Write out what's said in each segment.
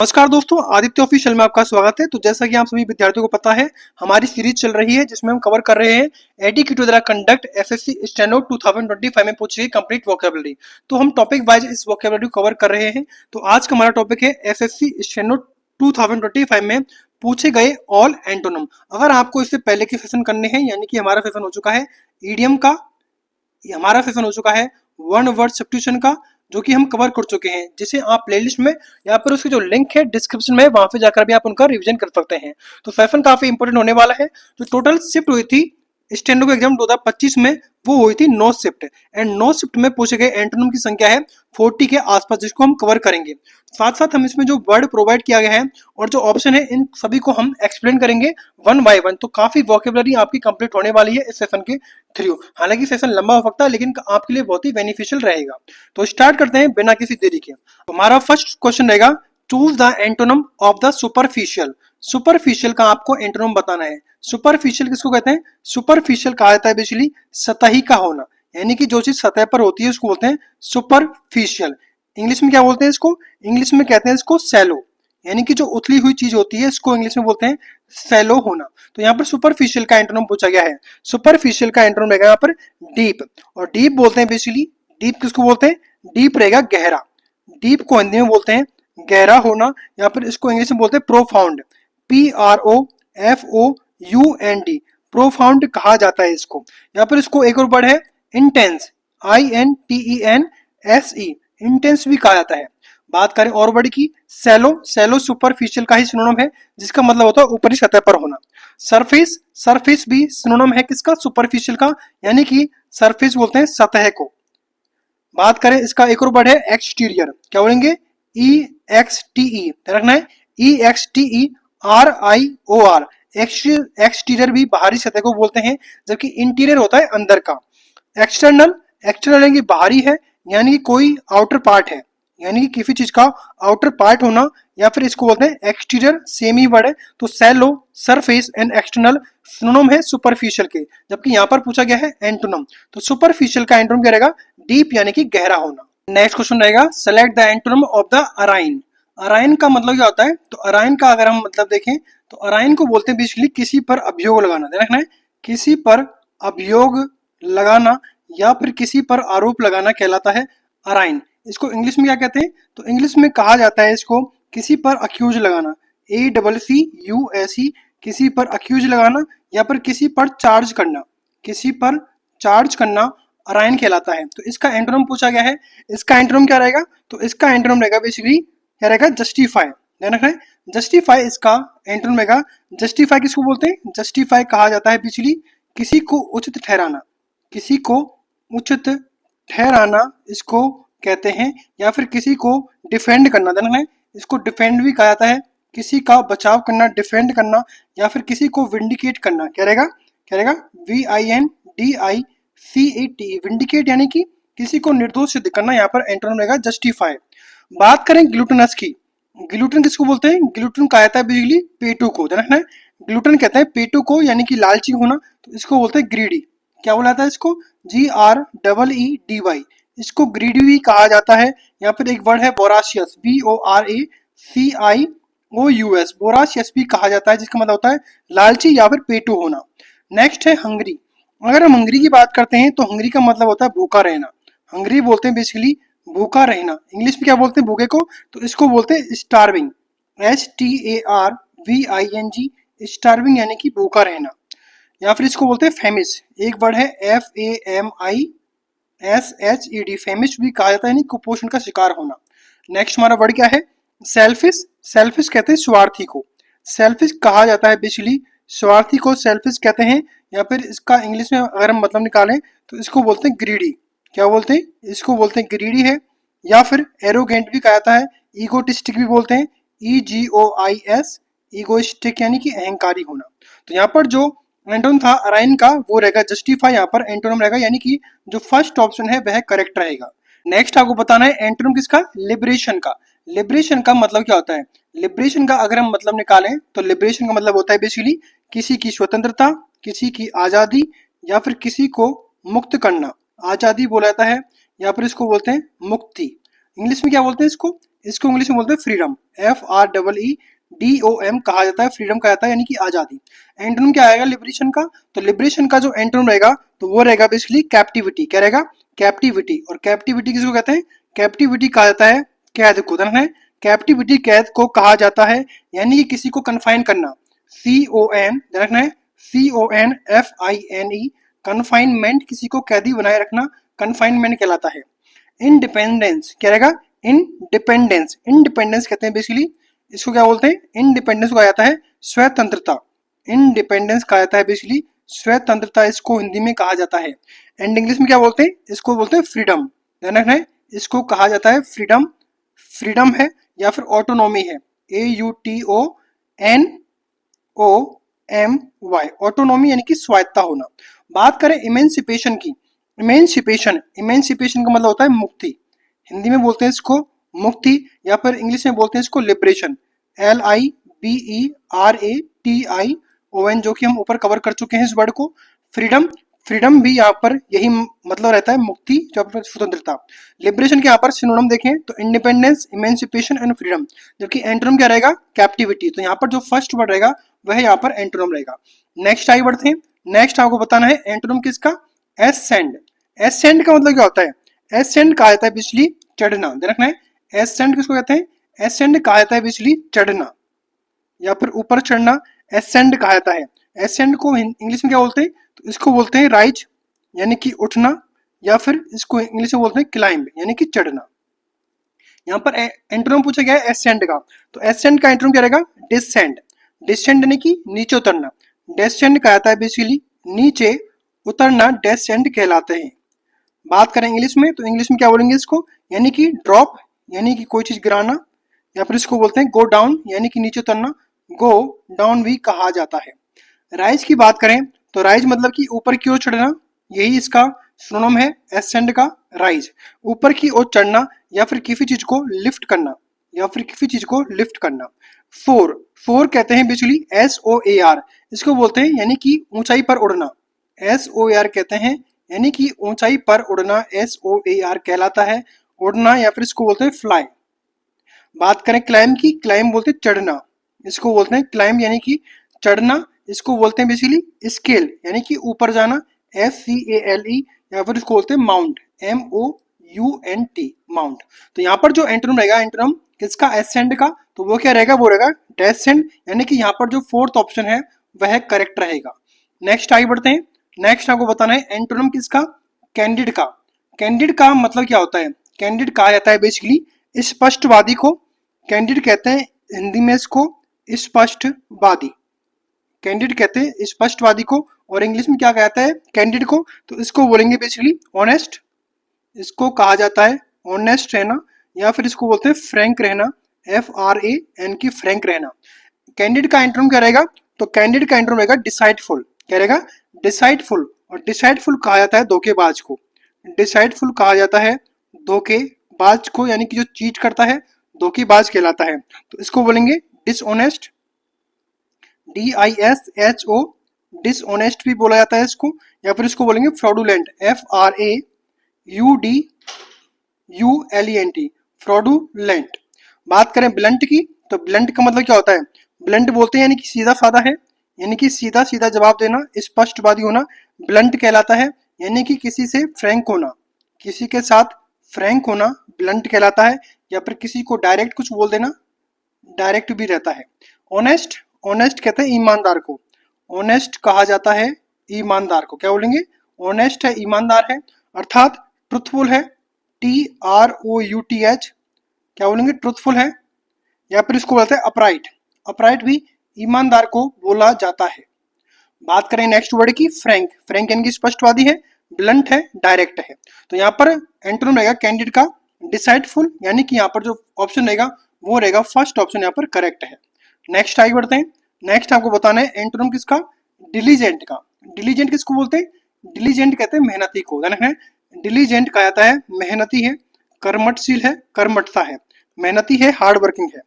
नमस्कार दोस्तों, आदित्य ऑफिशियल में आपका स्वागत है। तो जैसा कि आप सभी विद्यार्थियों को पता है, हमारी सीरीज चल रही है जिसमें हम कवर कर रहे हैं एटीक्यू द्वारा कंडक्ट एसएससी स्टेनो 2025 में पूछी गई कंप्लीट वोकैबुलरी। तो हम टॉपिक वाइज इस वोकैबुलरी को कवर कर रहे हैं। तो आज का हमारा टॉपिक है एसएससी स्टेनो 2025 में पूछे गए ऑल एंटोनिम। अगर आपको इससे पहले के सेशन करने हैं, यानी कि हमारा सेशन हो चुका है ईडियम का, हमारा सेशन हो चुका है वन वर्ड सब्स्टिट्यूशन का, जो कि हम कवर कर चुके हैं, जिसे आप प्लेलिस्ट में यहाँ पर उसकी जो लिंक है डिस्क्रिप्शन में, वहां पे जाकर भी आप उनका रिवीजन कर सकते हैं। तो सेशन काफी इंपॉर्टेंट होने वाला है। जो टोटल शिफ्ट हुई थी स्टेनो के एग्जाम 2025 में, वो हुई थी 9 शिफ्ट, एंड 9 शिफ्ट में पूछे गए एंटोनिम की संख्या है 40 के आसपास, जिसको हम कवर करेंगे। साथ साथ हम इसमें जो वर्ड प्रोवाइड किया गया है और जो ऑप्शन है, इन सभी को हम एक्सप्लेन करेंगे वन बाय वन। तो काफी वोकैबुलरी आपकी कंप्लीट होने वाली है इस सेशन के थ्रू। हालांकि सेशन लंबा हो सकता है, लेकिन आपके लिए बहुत ही बेनिफिशियल रहेगा। तो स्टार्ट करते हैं बिना किसी देरी के। हमारा फर्स्ट क्वेश्चन रहेगा, choose the antonym of the superficial. Superficial का आपको एंटोनिम बताना है। सुपरफिशियल किसको कहते हैं? सुपरफिशियल कहा जाता है बेसिकली सतही का होना, यानी कि जो चीज सतह पर होती है उसको बोलते हैं सुपरफिशियल। इंग्लिश में क्या बोलते हैं इसको? इंग्लिश में कहते हैं इसको सैलो, यानी कि जो उथली हुई चीज होती है इसको इंग्लिश में बोलते हैं सैलो होना। तो यहाँ पर सुपरफिशियल का एंटोनिम पूछा गया है। सुपरफिशियल का एंटोनिम रहेगा यहाँ पर डीप, और डीप बोलते हैं बेसिकली, डीप किसको बोलते हैं? डीप रहेगा गहरा। डीप को हिंदी में बोलते हैं गहरा होना, या फिर इसको इंग्लिश में बोलते हैं प्रोफाउंड, PROFOUND, प्रोफाउंड कहा जाता है इसको। यहाँ पर इसको एक और वर्ड है इंटेंस, INTENSE, इंटेंस भी कहा जाता है। बात करें और वर्ड की, सैलो, सैलो सुपरफिशियल का ही सिनोनिम है, जिसका मतलब होता है ऊपरी सतह पर होना। सरफेस, सरफेस भी सिनोनिम है किसका? सुपरफिशियल का, यानी कि सरफेस बोलते हैं सतह को। बात करें इसका एक और वर्ड है एक्सटीरियर, क्या बोलेंगे? EXTE, रखना है EXTERIOR। एक्सटीरियर भी बाहरी सतह को बोलते हैं, जबकि इंटीरियर होता है अंदर का। एक्सटर्नल, एक्सटर्नल यानी बाहरी है, यानी कि कोई आउटर पार्ट है, यानी कि किसी चीज का आउटर पार्ट होना, या फिर इसको बोलते हैं एक्सटीरियर, सेम ही वर्ड है। तो shallow, surface and external synonym है सुपरफिशियल के, जबकि यहाँ पर पूछा गया है एंटोनिम। तो सुपरफिशियल का एंटोनिम क्या रहेगा? डीप, यानी कि गहरा होना। नेक्स्ट क्वेश्चन रहेगा, select the antonym of the Arain. Arain का मतलब क्या होता है? तो अराइन का अगर हम मतलब देखें तो अराइन को बोलते हैं बेसिकली किसी पर अभियोग लगाना। ध्यान रखना है, किसी पर अभियोग लगाना या फिर किसी पर आरोप लगाना कहलाता है अराइन। इसको इंग्लिश में क्या कहते हैं? तो इंग्लिश में कहा जाता है इसको किसी पर अक्यूज लगाना, ACCUSE, किसी पर अक्यूज लगाना या फिर किसी पर चार्ज करना, किसी पर चार्ज करना अराइन कहलाता है। तो इसका एंटोनिम पूछा गया है, इसका एंटोनिम क्या रहेगा? तो इसका एंटोनिम रहेगा बेसिकली क्या रहेगा? जस्टिफाई। ध्यान रखना है, जस्टिफाई इसका एंटोनिम रहेगा। जस्टिफाई किसको बोलते हैं? जस्टिफाई कहा जाता है बेसिकली किसी को उचित ठहराना, किसी को उचित ठहराना इसको कहते हैं, या फिर किसी को डिफेंड करना। ध्यान रखना है, इसको डिफेंड भी कहा जाता है, किसी का बचाव करना, डिफेंड करना, या फिर किसी को विंडिकेट करना। क्या रहेगा? क्या रहेगा? VINDICATE, विंडिकेट यानी कि किसी को निर्दोष सिद्ध करना। यहाँ पर एंटोनिम रहेगा जस्टिफाई। बात करें ग्लूटनस की, ग्लूटन किसको बोलते हैं? ग्लूटन कहा जाता है बेसिकली पेटू को। ध्यान रखना है, ग्लूटन कहते हैं पेटू को, यानी कि लालची होना, तो इसको बोलते हैं ग्रीडी। क्या बोला जाता है इसको? GREEDY, इसको ग्रीडी भी कहा जाता है। या फिर एक वर्ड है बोराशियस, BORACIOUS, बोराशियस भी कहा जाता है, जिसका मतलब होता है लालची या फिर पेटू होना। नेक्स्ट है हंगरी। अगर हम हंगरी की बात करते हैं तो हंगरी का मतलब होता है भूखा रहना। हंगरी बोलते हैं बेसिकली भूखा रहना। इंग्लिश में क्या बोलते हैं भूखे को? तो इसको बोलते हैं स्टार्विंग, STARVING, स्टार्विंग यानी कि भूखा रहना। या फिर इसको बोलते हैं फेमिस, एक वर्ड है FAMISHED, फेमिस भी कहा जाता है, यानी कुपोषण का शिकार होना। नेक्स्ट हमारा वर्ड क्या है? सेल्फिश। सेल्फिश कहते हैं स्वार्थी को, सेल्फिश कहा जाता है बेसिकली स्वार्थी को सेल्फिश कहते हैं। या फिर इसका इंग्लिश में अगर हम मतलब निकालें तो इसको बोलते हैं ग्रीडी। क्या बोलते हैं? इसको बोलते हैं ग्रीडी है। या फिर एरोगेंट भी कहा जाता है, ईगोटिस्टिक भी बोलते हैं, EGOIS, ईगोइस्टिक यानी कि अहंकारी होना। तो यहाँ पर जो एंटोनिम था अराइन का वो रहेगा जस्टिफाई, यहाँ पर एंटोनिम रहेगा, यानी कि जो फर्स्ट ऑप्शन है वह करेक्ट रहेगा। नेक्स्ट आपको बताना है एंटोनिम किसका? लिबरेशन का। लिबरेशन का मतलब क्या होता है? लिबरेशन का अगर हम मतलब निकालें तो लिबरेशन का मतलब होता है बेसिकली किसी की स्वतंत्रता, किसी की आजादी, या फिर किसी को मुक्त करना। आजादी बोला जाता है, या फिर इसको बोलते हैं मुक्ति। इंग्लिश में क्या बोलते हैं इसको? इसको इंग्लिश में बोलते हैं फ्रीडम, FREEDOM कहा जाता है, फ्रीडम कहा जाता है यानी कि आजादी। एंटोनिम क्या आएगा लिबरेशन का, तो लिबरेशन का जो एंटोनिम रहेगा तो वो रहेगा बेसिकली कैप्टिविटी। क्या रहेगा, कैप्टिविटी। और कैप्टिविटी किसको कहते हैं, कैप्टिविटी कहा जाता है कैद को, है कैप्टिविटी कैद को कहा जाता है, यानी कि किसी को कन्फाइन करना, CON रखना है, CONFINE, कन्फाइनमेंट, किसी को कैदी बनाए रखना कन्फाइनमेंट कहलाता है। इंडिपेंडेंस क्या रहेगा, इंडिपेंडेंस, इंडिपेंडेंस कहते हैं बेसिकली इसको क्या बोलते हैं, इंडिपेंडेंस को कहा जाता है स्वतंत्रता, इंडिपेंडेंस कहा जाता है बेसिकली स्वतंत्रता, इसको हिंदी में कहा जाता है। एंड इंग्लिश में क्या बोलते हैं, इसको बोलते हैं फ्रीडम, ध्यान रखना है, इसको कहा जाता है फ्रीडम, फ्रीडम है या फिर ऑटोनॉमी है, AUTONOMY, ऑटोनॉमी यानी कि स्वायत्ता होना। बात करें इमेंसिपेशन की, इमेंसिपेशन, इमेंसिपेशन का मतलब होता है मुक्ति, हिंदी में बोलते हैं इसको मुक्ति या फिर इंग्लिश में बोलते हैं इसको लिबरेशन, LIBERATION, जो कि हम ऊपर कवर कर चुके हैं इस वर्ड को। फ्रीडम, फ्रीडम भी यहाँ पर यही मतलब रहता है मुक्ति, स्वतंत्रता। लिबरेशन के यहाँ पर सिनोनिम देखें तो इंडिपेंडेंस, इमेंसिपेशन एंड फ्रीडम, जबकि एंटोनिम क्या रहेगा, कैप्टिविटी। तो यहाँ पर जो फर्स्ट वर्ड रहेगा वह यहाँ पर एंटोनिम रहेगा। नेक्स्ट आगे बढ़ते हैं। नेक्स्ट आपको बताना है एंटोनिम किसका, एसेंड। एसेंड का मतलब क्या होता है, एसेंड कहा जाता है बिजली चढ़ना, देखना है एसेंड किसको कहते हैं, एसेंड कहा जाता है बिजली चढ़ना या फिर ऊपर चढ़ना, एसेंड कहा जाता है। एसेंड को इंग्लिश में क्या बोलते हैं, तो इसको बोलते हैं राइज यानी कि उठना, या फिर इसको इंग्लिश में बोलते हैं क्लाइंब यानी कि चढ़ना। यहाँ पर एंटोनिम पूछा गया है एसेंड का, तो एसेंड का एंटोनिम क्या रहेगा, डिसेंड, डिसेंड यानी कि नीचे उतरना, डेसेंड कहा जाता है बेसिकली नीचे उतरना, डेसेंड कहलाते हैं। बात करें इंग्लिश में तो इंग्लिश में क्या बोलेंगे इसको, यानी कि ड्रॉप यानी कि कोई चीज गिराना, या फिर इसको बोलते हैं गो डाउन यानी कि नीचे उतरना, गो डाउन भी कहा जाता है। राइज की बात करें तो राइज मतलब कि ऊपर की ओर चढ़ना, यही इसका सिनोनिम है एसेंड का, राइज, ऊपर की ओर चढ़ना या फिर किसी चीज को लिफ्ट करना, या फिर किसी चीज को लिफ्ट करना। फोर, फोर कहते हैं बेसिकली SOAR, इसको बोलते हैं यानी कि ऊंचाई पर उड़ना, SOAR कहते हैं यानी कि ऊंचाई पर उड़ना, SOAR कहलाता है उड़ना, या फिर इसको बोलते हैं फ्लाई। बात करें क्लाइम की, क्लाइम बोलते हैं चढ़ना, इसको बोलते हैं क्लाइम यानी कि चढ़ना, इसको बोलते हैं बेसिकली स्केल यानी कि ऊपर जाना, SCALE, या फिर इसको बोलते हैं माउंट, MOUNT, माउंट। तो यहाँ पर जो एंटोनिम रहेगा, एंटोनिम किसका, एसेंड का, तो वो क्या रहेगा, वो रहेगा डेसेंड, यानी कि यहाँ पर जो फोर्थ ऑप्शन है वह करेक्ट रहेगा। नेक्स्ट आगे बढ़ते हैं। नेक्स्ट आपको बताना है एंटोनिम किसका, कैंडिड का। कैंडिड का मतलब क्या होता है, कैंडिड कहा जाता है बेसिकली स्पष्टवादी को, कैंडिड कहते हैं हिंदी में इसको स्पष्टवादी, कैंडिड कहते हैं स्पष्टवादी को, और इंग्लिश में क्या कहता है कैंडिड को, तो इसको बोलेंगे बेसिकली ऑनेस्ट, इसको कहा जाता है ऑनेस्ट रहना, या फिर इसको बोलते हैं फ्रैंक रहना, FRAN की फ्रैंक रहना। कैंडिड का एंटोनिम क्या रहेगा, तो कैंडिड का एंटोनिम रहेगा डिसाइडफुल, क्या रहेगा, डिसाइडफुल, और डिसाइडफुल कहा जाता है धोखेबाज को, डिसाइडफुल कहा जाता है धोखेबाज को, यानी कि जो चीट करता है धोखेबाज कहलाता है, तो इसको बोलेंगे डिसऑनेस्ट, DISHO, डिसऑनेस्ट भी बोला जाता है इसको, या फिर इसको बोलेंगे फ्रॉडुलेंट, FRAUDULENT, फ्रॉडुलेंट। बात करें ब्लंट की, तो ब्लंट का मतलब क्या होता है, ब्लंट बोलते हैं यानी कि सीधा साधा है, यानी कि सीधा सीधा जवाब देना, स्पष्टवादी होना, ब्लंट कहलाता है, यानी कि किसी से फ्रैंक होना, किसी के साथ फ्रैंक होना ब्लंट कहलाता है, या फिर किसी को डायरेक्ट कुछ बोल देना डायरेक्ट भी रहता है। ऑनेस्ट, ऑनेस्ट कहते हैं ईमानदार को, ऑनेस्ट कहा जाता है ईमानदार को, क्या बोलेंगे, ऑनेस्ट है ईमानदार है, अर्थात ट्रुथफुल है, TROUTH, क्या बोलेंगे, ट्रुथफुल है, या फिर इसको बोलते हैं अपराइट, अपराइट भी ईमानदार को बोला जाता है। बात करें नेक्स्ट वर्ड की, फ्रैंक, फ्रैंक यानी कि स्पष्टवादी है, ब्लंट है, डायरेक्ट है। तो यहाँ पर एंटोनिम रहेगा कैंडिड का डिसाइडफुल, यानी कि यहाँ पर जो ऑप्शन रहेगा वो रहेगा फर्स्ट ऑप्शन यहाँ पर करेक्ट है। नेक्स्ट आगे बढ़ते हैं। नेक्स्ट आपको बताना है एंटोनिम किसका, डिलीजेंट का। डिलीजेंट किसको बोलते हैं, डिलीजेंट कहते हैं मेहनती को, डिलीजेंट कहा जाता है मेहनती है, कर्मठशील है, कर्मठता है, मेहनती है, हार्ड वर्किंग है।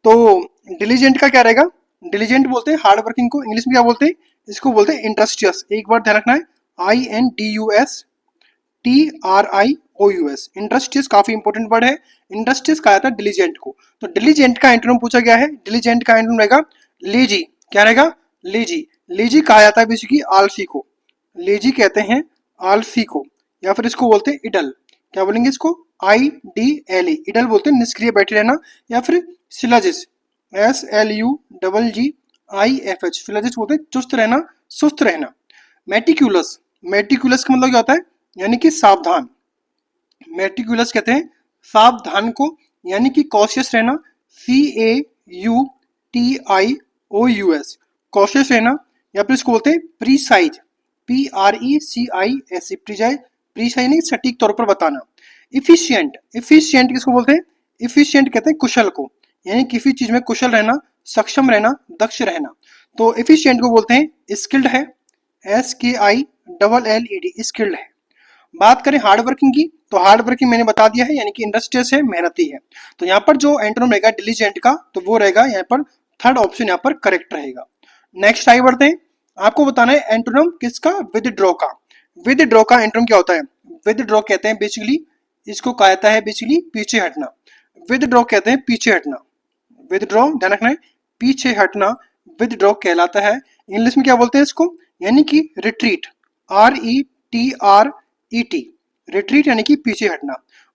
तो डिलीजेंट का क्या रहेगा, डिलीजेंट बोलते हैं हार्ड वर्किंग को, इंग्लिश में क्या बोलते हैं, इसको बोलते हैं इंडस्ट्रियस, एक बार ध्यान रखना है, INDUSTRIOUS, ओ यू एस। इंडस्ट्रियस काफी इंपॉर्टेंट वर्ड है। इंडस्ट्रियस कहा जाता है डिलीजेंट को। तो डिलीजेंट का एंटोनिम पूछा गया है। डिलीजेंट का एंटोनिम रहेगा लेजी। क्या रहेगा? लेजी। लेजी कहा जाता है बेसिकली आलसी को। लेजी कहते हैं आलसी को, या फिर इसको बोलते हैं इडल। क्या बोलेंगे इसको? IDLE, इडल बोलते हैं निष्क्रिय बैठे रहना। या फिर सिलजिस, SLUGGIFH, सिलजिस बोलते हैं चुस्त रहना, सुस्त रहना। मेटिकुलस, मेटिकुलस का मतलब क्या होता है? यानी कि सावधान। मेटिकुलस कहते हैं सावधान को, यानी कि कॉशियस रहना। CAUTIOUS, कॉशियस रहना। या फिर इसको बोलते हैं प्रीसाइज, PRECIS, प्रीसाइज, प्रीसाइज यानी कि सटीक तौर पर बताना। इफिशियंट, इफिशियंट किसको बोलते हैं? इफिशियंट कहते हैं कुशल को, यानी किसी चीज में कुशल रहना, सक्षम रहना, दक्ष रहना। तो इफिशियंट को बोलते हैं स्किल्ड है, SKILLED, स्किल्ड है। बात करें हार्ड वर्किंग की, तो हार्ड वर्किंग मैंने बता दिया है, यानी कि इंडस्ट्रियस है, मेहनती है। तो यहाँ पर जो एंटोनिम रहेगा डिलीजेंट का, तो वो रहेगा यहाँ पर थर्ड ऑप्शन यहाँ पर करेक्ट रहेगा। नेक्स्ट आगे बढ़ते हैं। आपको बताना है एंटोनिम किसका? विदड्रॉ का। विदड्रॉ का एंटोनिम क्या होता है? विदड्रॉ कहते हैं बेसिकली, इसको कहा जाता है बेसिकली पीछे हटना। विदड्रॉ कहते हैं पीछे हटना। विदड्रॉ ध्यान रखना है, पीछे हटना विदड्रॉ कहलाता है। इंग्लिश में क्या बोलते हैं इसको? यानी कि रिट्रीट, RETRET, रिट्रीट यानी कि पीछे हटना।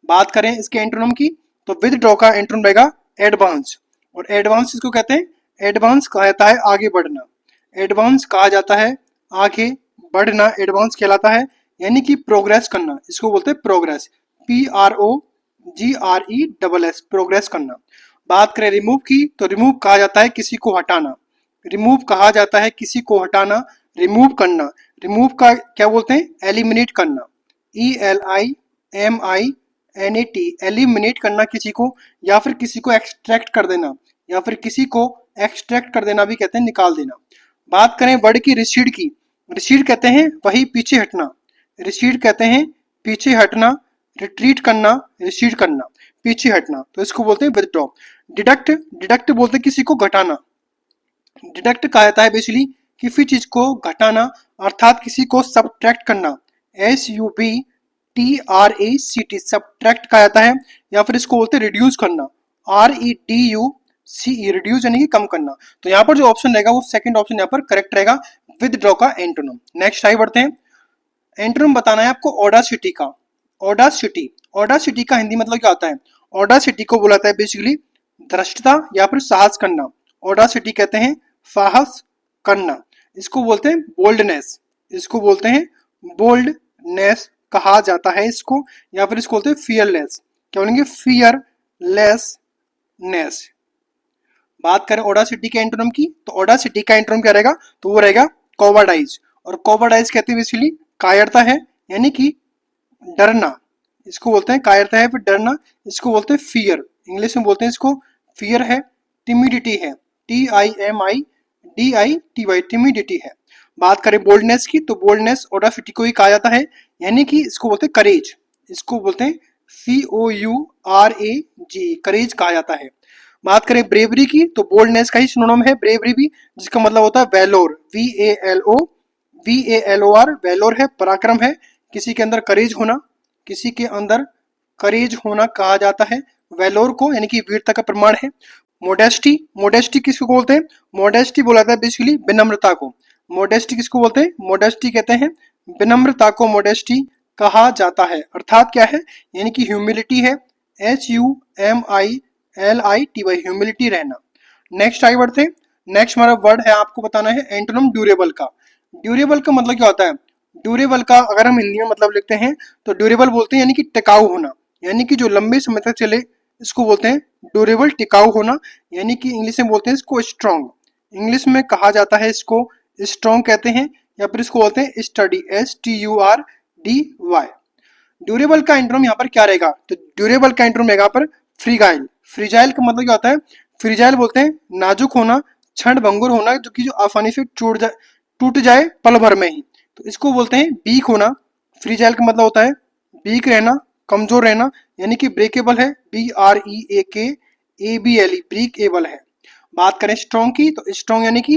बात करें इसके एंटोनिम की, तो विदड्रॉ का एंटोनिम रहेगा एडवांस। और एडवांस इसको कहते हैं, एडवांस कहा जाता है आगे बढ़ना। एडवांस कहा जाता है आगे बढ़ना, एडवांस कहलाता है, यानी कि प्रोग्रेस करना, इसको बोलते हैं प्रोग्रेस, PROGRESS, प्रोग्रेस करना। बात करें रिमूव की, तो रिमूव कहा जाता है किसी को हटाना। रिमूव कहा जाता है किसी को हटाना, रिमूव करना। रिमूव का क्या बोलते हैं? एलिमिनेट करना, ELIMINAT, एलिमिनेट करना किसी को, या फिर किसी को एक्सट्रैक्ट कर देना, या फिर किसी को एक्सट्रैक्ट कर देना भी कहते हैं निकाल देना। बात करें वर्ड की रिसीड की, रिसीड कहते हैं वही पीछे हटना। रिसीड कहते हैं पीछे हटना, रिट्रीट करना, रिसीड करना, पीछे हटना, तो इसको बोलते हैं विदड्रॉ। डिडक्ट, डिडक्ट बोलते हैं किसी को घटाना। डिडक्ट कहा जाता है बेसिकली किसी चीज को घटाना, अर्थात किसी को सब्ट्रैक्ट करना, SUBTRACT, सब्ट्रैक्ट कहा जाता है। या फिर इसको बोलते हैं रिड्यूस करना, REDUCE, रिड्यूस यानी कि कम करना। तो यहाँ पर जो ऑप्शन रहेगा वो सेकंड ऑप्शन यहाँ पर करेक्ट रहेगा, विदड्रॉ का एंटोनिम। नेक्स्ट आगे बढ़ते हैं। एंटोनिम बताना है आपको ऑडासिटी का। ऑडासिटी, ऑडासिटी का हिंदी मतलब क्या होता है? ऑडासिटी को बोलाता है बेसिकली धृष्टता या फिर साहस करना। ऑडासिटी कहते हैं साहस करना। इसको बोलते हैं बोल्डनेस, इसको बोलते हैं बोल्डनेस कहा जाता है इसको। या फिर इसको बोलते हैं फियरलेस, क्या बोलेंगे? फियरलेसनेस। बात करें ऑडासिटी के एंटोनिम की, तो ऑडासिटी का एंटोनिम क्या रहेगा? तो वो रहेगा कोवर्डाइज। और कोवर्डाइज कहते हैं बेसिकली कायरता है, यानी कि डरना, इसको बोलते हैं कायरता है, फिर डरना, इसको बोलते हैं फियर। इंग्लिश में बोलते हैं इसको फियर है। टिमिडिटी है, TIMIDITY, टिमिडिटी है। बात करें बोल्डनेस की, तो बोल्डनेस ऑडासिटी को ही कहा जाता है, यानी कि इसको बोलते हैं करेज, इसको बोलते हैं COURAG, करेज कहा जाता है। बात करें ब्रेवरी की, तो बोल्डनेस का ही सिनोनिम है ब्रेवरी भी, जिसका मतलब होता है वैलोर, VALOR, वैलोर है, पराक्रम है, किसी के अंदर करेज होना, किसी के अंदर करेज होना कहा जाता है वैलोर को, यानी कि वीरता का प्रमाण है। मोडेस्टी, मोडेस्टी किसको बोलते हैं? मोडेस्टी बोला जाता है बेसिकली विनम्रता को। मोडेस्टी किसको बोलते हैं? मोडेस्टी कहते हैं विनम्रता को, मोडेस्टी कहा जाता है, अर्थात क्या है? यानी कि ह्यूमिलिटी है, HUMILITY, ह्यूमिलिटी रहना। नेक्स्ट आगे बढ़ते हैं। नेक्स्ट हमारा वर्ड है, आपको बताना है एंटोनिम ड्यूरेबल का। ड्यूरेबल का मतलब क्या होता है? ड्यूरेबल का अगर हम हिंदी में मतलब लिखते हैं, तो ड्यूरेबल बोलते हैं यानी कि टिकाऊ होना, यानी कि जो लंबे समय तक चले, इसको बोलते हैं ड्यूरेबल, टिकाऊ होना। यानी कि इंग्लिश में बोलते हैं इसको स्ट्रॉन्ग, इंग्लिश में कहा जाता है इसको स्ट्रॉन्ग कहते हैं। या फिर इसको बोलते हैं स्टडी, STURDY। ड्यूरेबल का एंटोनिम यहाँ पर क्या रहेगा? तो ड्यूरेबल का एंटोनिम रहेगा यहाँ पर फ्रीगाइल। फ्रीजाइल का मतलब क्या होता है? फ्रीजाइल बोलते हैं नाजुक होना, क्षण भंगुर होना, जो कि जो आसानी से टूट जाए पल भर में ही, तो इसको बोलते हैं वीक होना। फ्रीजाइल का मतलब होता है वीक रहना, कमजोर रहना, यानी कि ब्रेकेबल है, BREAKABLE, ब्रेकेबल है। बात करें स्ट्रॉन्ग की, तो स्ट्रॉन्ग यानी कि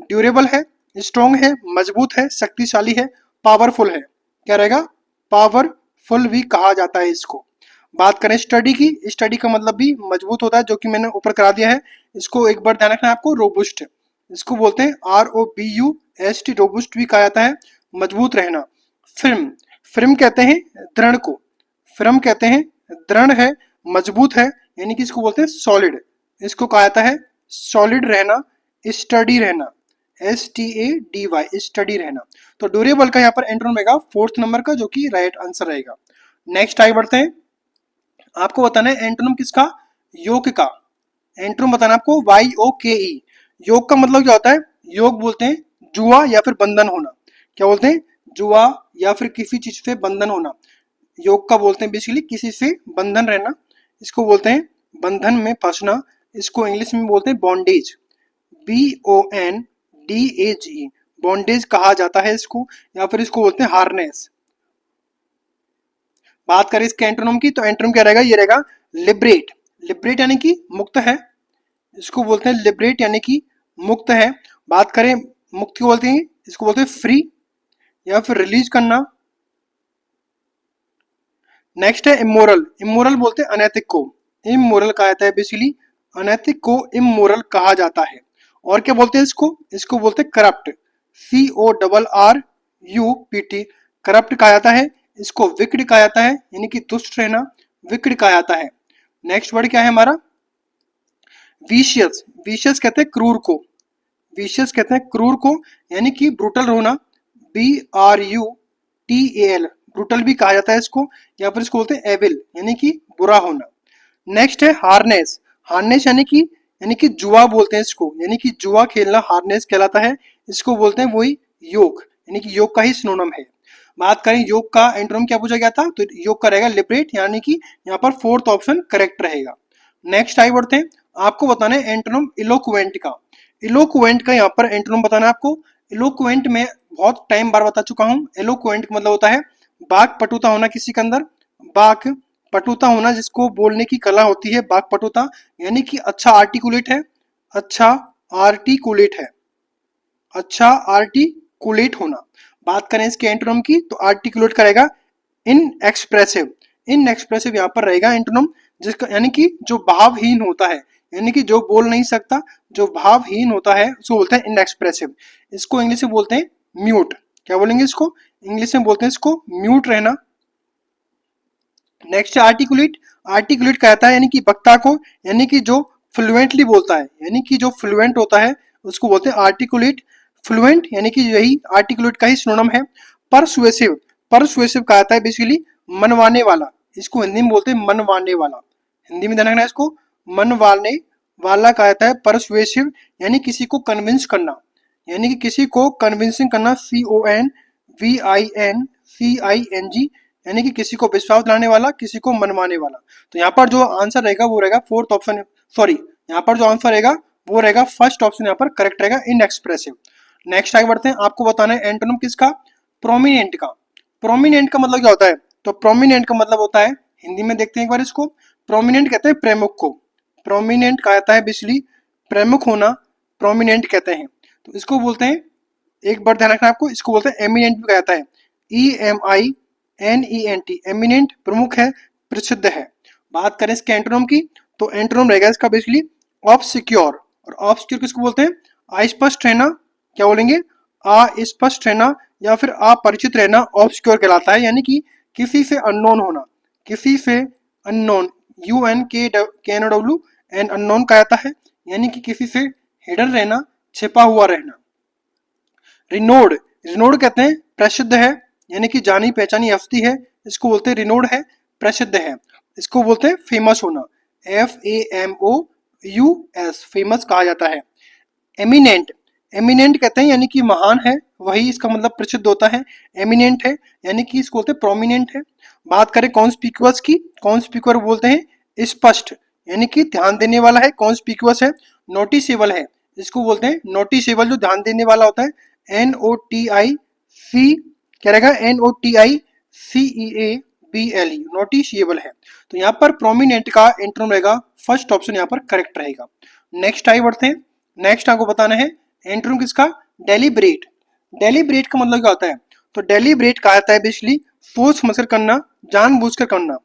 ड्यूरेबल है, स्ट्रॉन्ग है, मजबूत है, शक्तिशाली है, पावरफुल है। क्या रहेगा? पावरफुल फुल भी कहा जाता है इसको। बात करें स्टडी की, स्टडी का मतलब भी मजबूत होता है, जो कि मैंने ऊपर करा दिया है। इसको एक बार ध्यान रखना है आपको। रोबुस्ट, इसको बोलते हैं ROBUST, रोबुस्ट भी कहा जाता है, मजबूत रहना। फिर्म, फिर्म कहते हैं दृढ़ को, फिर्म कहते हैं दृढ़ है, मजबूत है, यानी कि इसको बोलते हैं सॉलिड, इसको कहा जाता है सॉलिड रहना। स्टडी रहना, STADY, स्टडी रहना। तो ड्यूरेबल का यहाँ पर एंटोनिम रहेगा फोर्थ नंबर का, जो कि राइट आंसर रहेगा। नेक्स्ट आगे बढ़ते हैं। आपको बताना है एंटोनिम किसका, योग का। एंटोनिम बताना है आपको YOKE। योग का मतलब क्या होता है, योग बोलते हैं जुआ या फिर बंधन होना। क्या बोलते हैं, जुआ या फिर किसी चीज से बंधन होना। योग का बोलते हैं बेसिकली किसी से बंधन रहना, इसको बोलते हैं बंधन में फंसना। इसको इंग्लिश में बोलते हैं बॉन्डेज, BONDAGE, बॉन्डेज कहा जाता है इसको, या फिर इसको बोलते हैं हार्नेस। बात करें इसके एंटोनिम की, तो एंटोनिम क्या रहेगा, ये रहेगा लिबरेट। लिबरेट यानी कि मुक्त है, इसको बोलते हैं लिबरेट यानी कि मुक्त है। बात करें मुक्त को बोलते हैं, इसको बोलते हैं फ्री या फिर रिलीज करना। नेक्स्ट है इमोरल, इमोरल बोलते हैं अनैतिक को, इमोरल कहा जाता है बेसिकली, अनैतिक को इमोरल कहा जाता है। और क्या बोलते हैं इसको, इसको बोलते हैं करप्ट, CORRUPT, करप्ट कहा जाता है। इसको विक्ड कहा जाता है, यानी कि दुष्ट रहना, विक्ड कहा जाता है। नेक्स्ट वर्ड क्या है हमारा, विशियस, विशियस कहते हैं क्रूर को, विशियस कहते हैं क्रूर को, यानी कि ब्रूटल होना, BRUTAL, ब्रूटल भी कहा जाता है इसको, या फिर इसको बोलते हैं एविल, यानी कि बुरा होना। नेक्स्ट है हार्नेस, हार्नेस यानी कि जुआ बोलते हैं इसको, यानी कि जुआ खेलना हार्नेस कहलाता है। इसको बोलते हैं वही योग, यानी कि योग का ही सिनोनिम है। बात करें योग का एंटोनिम क्या पूछा गया था, तो योग का रहेगा लिबरेट, यानी कि यहाँ पर फोर्थ ऑप्शन करेक्ट रहेगा। नेक्स्ट आगे बढ़ते हैं। आपको बताना है एंटोनिम इलोक्वेंट का। इलोक्वेंट का यहाँ पर एंटोनिम बताना है आपको। इलोक्वेंट में बहुत टाइम बार बता चुका हूँ। इलोक्वेंट का मतलब होता है वाक पटुता होना किसी के अंदर, वाक पटुता होना, जिसको बोलने की कला होती है, वाक पटुता, यानी कि अच्छा आर्टिकुलेट है, अच्छा आर्टिकुलेट है, अच्छा आर्टिकुलेट होना। बात करें इसके एंटोनिम की, तो आर्टिकुलेट करेगा इनएक्सप्रेसिव, इनएक्सप्रेसिव यहाँ पर रहेगा एंटोनिम, जिसका यानी कि जो भावहीन होता है, यानी कि जो बोल नहीं सकता, जो भावहीन होता है उसको बोलते हैं इनएक्सप्रेसिव। इसको इंग्लिश में बोलते हैं म्यूट। क्या बोलेंगे इसको, इंग्लिश में बोलते हैं इसको म्यूट रहना। नेक्स्ट आर्टिकुलेट, आर्टिकुलेट कहता है यानी कि वक्ता को, यानी कि जो फ्लुएंटली बोलता है, यानी कि जो फ्लुएंट होता है उसको बोलते हैं आर्टिकुलेट। फ्लुएंट यानी कि यही आर्टिकुलेट का ही सिनोनिम है। परसुएसिव, परसुएसिव कहता है बेसिकली मनवाने वाला, इसको हिंदी में बोलते हैं मनवाने वाला, हिंदी में ध्यान रखना है इसको, मनवाने वाला कहता है परसुएसिव, यानी किसी को कन्विंस करना, यानी कि किसी को कन्विंसिंग करना, CONVINCING, यानी कि किसी को विश्वास दिलाने वाला, किसी को मनवाने वाला। तो यहाँ पर जो आंसर रहेगा वो रहेगा फोर्थ ऑप्शन, सॉरी यहाँ पर जो आंसर रहेगा वो रहेगा फर्स्ट ऑप्शन यहाँ पर करेक्ट रहेगा, इनएक्सप्रेसिव। नेक्स्ट आगे बढ़ते हैं। आपको बताना है एंटोनिम किसका, प्रोमिनेंट का। प्रोमिनेंट का मतलब क्या होता है, तो प्रोमिनेंट का मतलब होता है, हिंदी में देखते हैं एक बार इसको, प्रोमिनेंट कहते हैं प्रमुख को, प्रोमिनेंट कहता है बेसिकली प्रमुख होना, प्रोमिनेंट कहते हैं। तो इसको बोलते हैं, एक बार ध्यान रखना आपको, इसको बोलते हैं एमिनेंट भी कहता है, EMINENT, एमिनेंट प्रमुख है, प्रसिद्ध है। बात करें इसके एंटोनिम की, तो एंटोनिम रहेगा इसका बेसिकली ऑब्सक्योर, और ऑब्सक्योर किसको बोलते हैं, अस्पष्ट रहना। क्या बोलेंगे, अस्पष्ट रहना या फिर अपरिचित रहना ऑब्सक्योर कहलाता है, यानी कि किसी से अननोन होना, किसी से अननोन, UNKNOWN, अननोन कहता है, यानी कि किसी से हिडन रहना, छिपा हुआ रहना। रिनोड, रिनोड कहते हैं प्रसिद्ध है, यानी कि जानी पहचानी हस्ती है, इसको बोलते हैं रिनोड है, प्रसिद्ध है। इसको बोलते हैं फेमस होना, FAMOUS, फेमस कहा जाता है। एमिनेंट, एमिनेंट कहते हैं यानी कि महान है, वही इसका मतलब प्रसिद्ध होता है, एमिनेंट है, यानी कि इसको बोलते हैं प्रोमिनेंट है। बात करें कॉन्स्पिक्यूअस की, कॉन्स्पिक्यूअस बोलते हैं स्पष्ट, यानी कि ध्यान देने वाला है, कॉन्स्पिक्यूअस है। नोटिसेबल है, इसको बोलते हैं नोटिसेबल, जो ध्यान देने वाला होता है, NOTIC, क्या रहेगा, NOTICEABLE, नोटिशिएबल है। तो यहाँ पर प्रोमिनेंट का एंटोनिम रहेगा फर्स्ट ऑप्शन यहाँ पर करेक्ट रहेगा। नेक्स्ट आगे बढ़ते हैं। नेक्स्ट आपको बताना है एंटोनिम किसका, डेलिब्रेट। डेलिब्रेट का मतलब क्या होता है, तो डेलिब्रेट कहा जाता है बेसिकली सोच समझकर करना, जानबूझकर करना।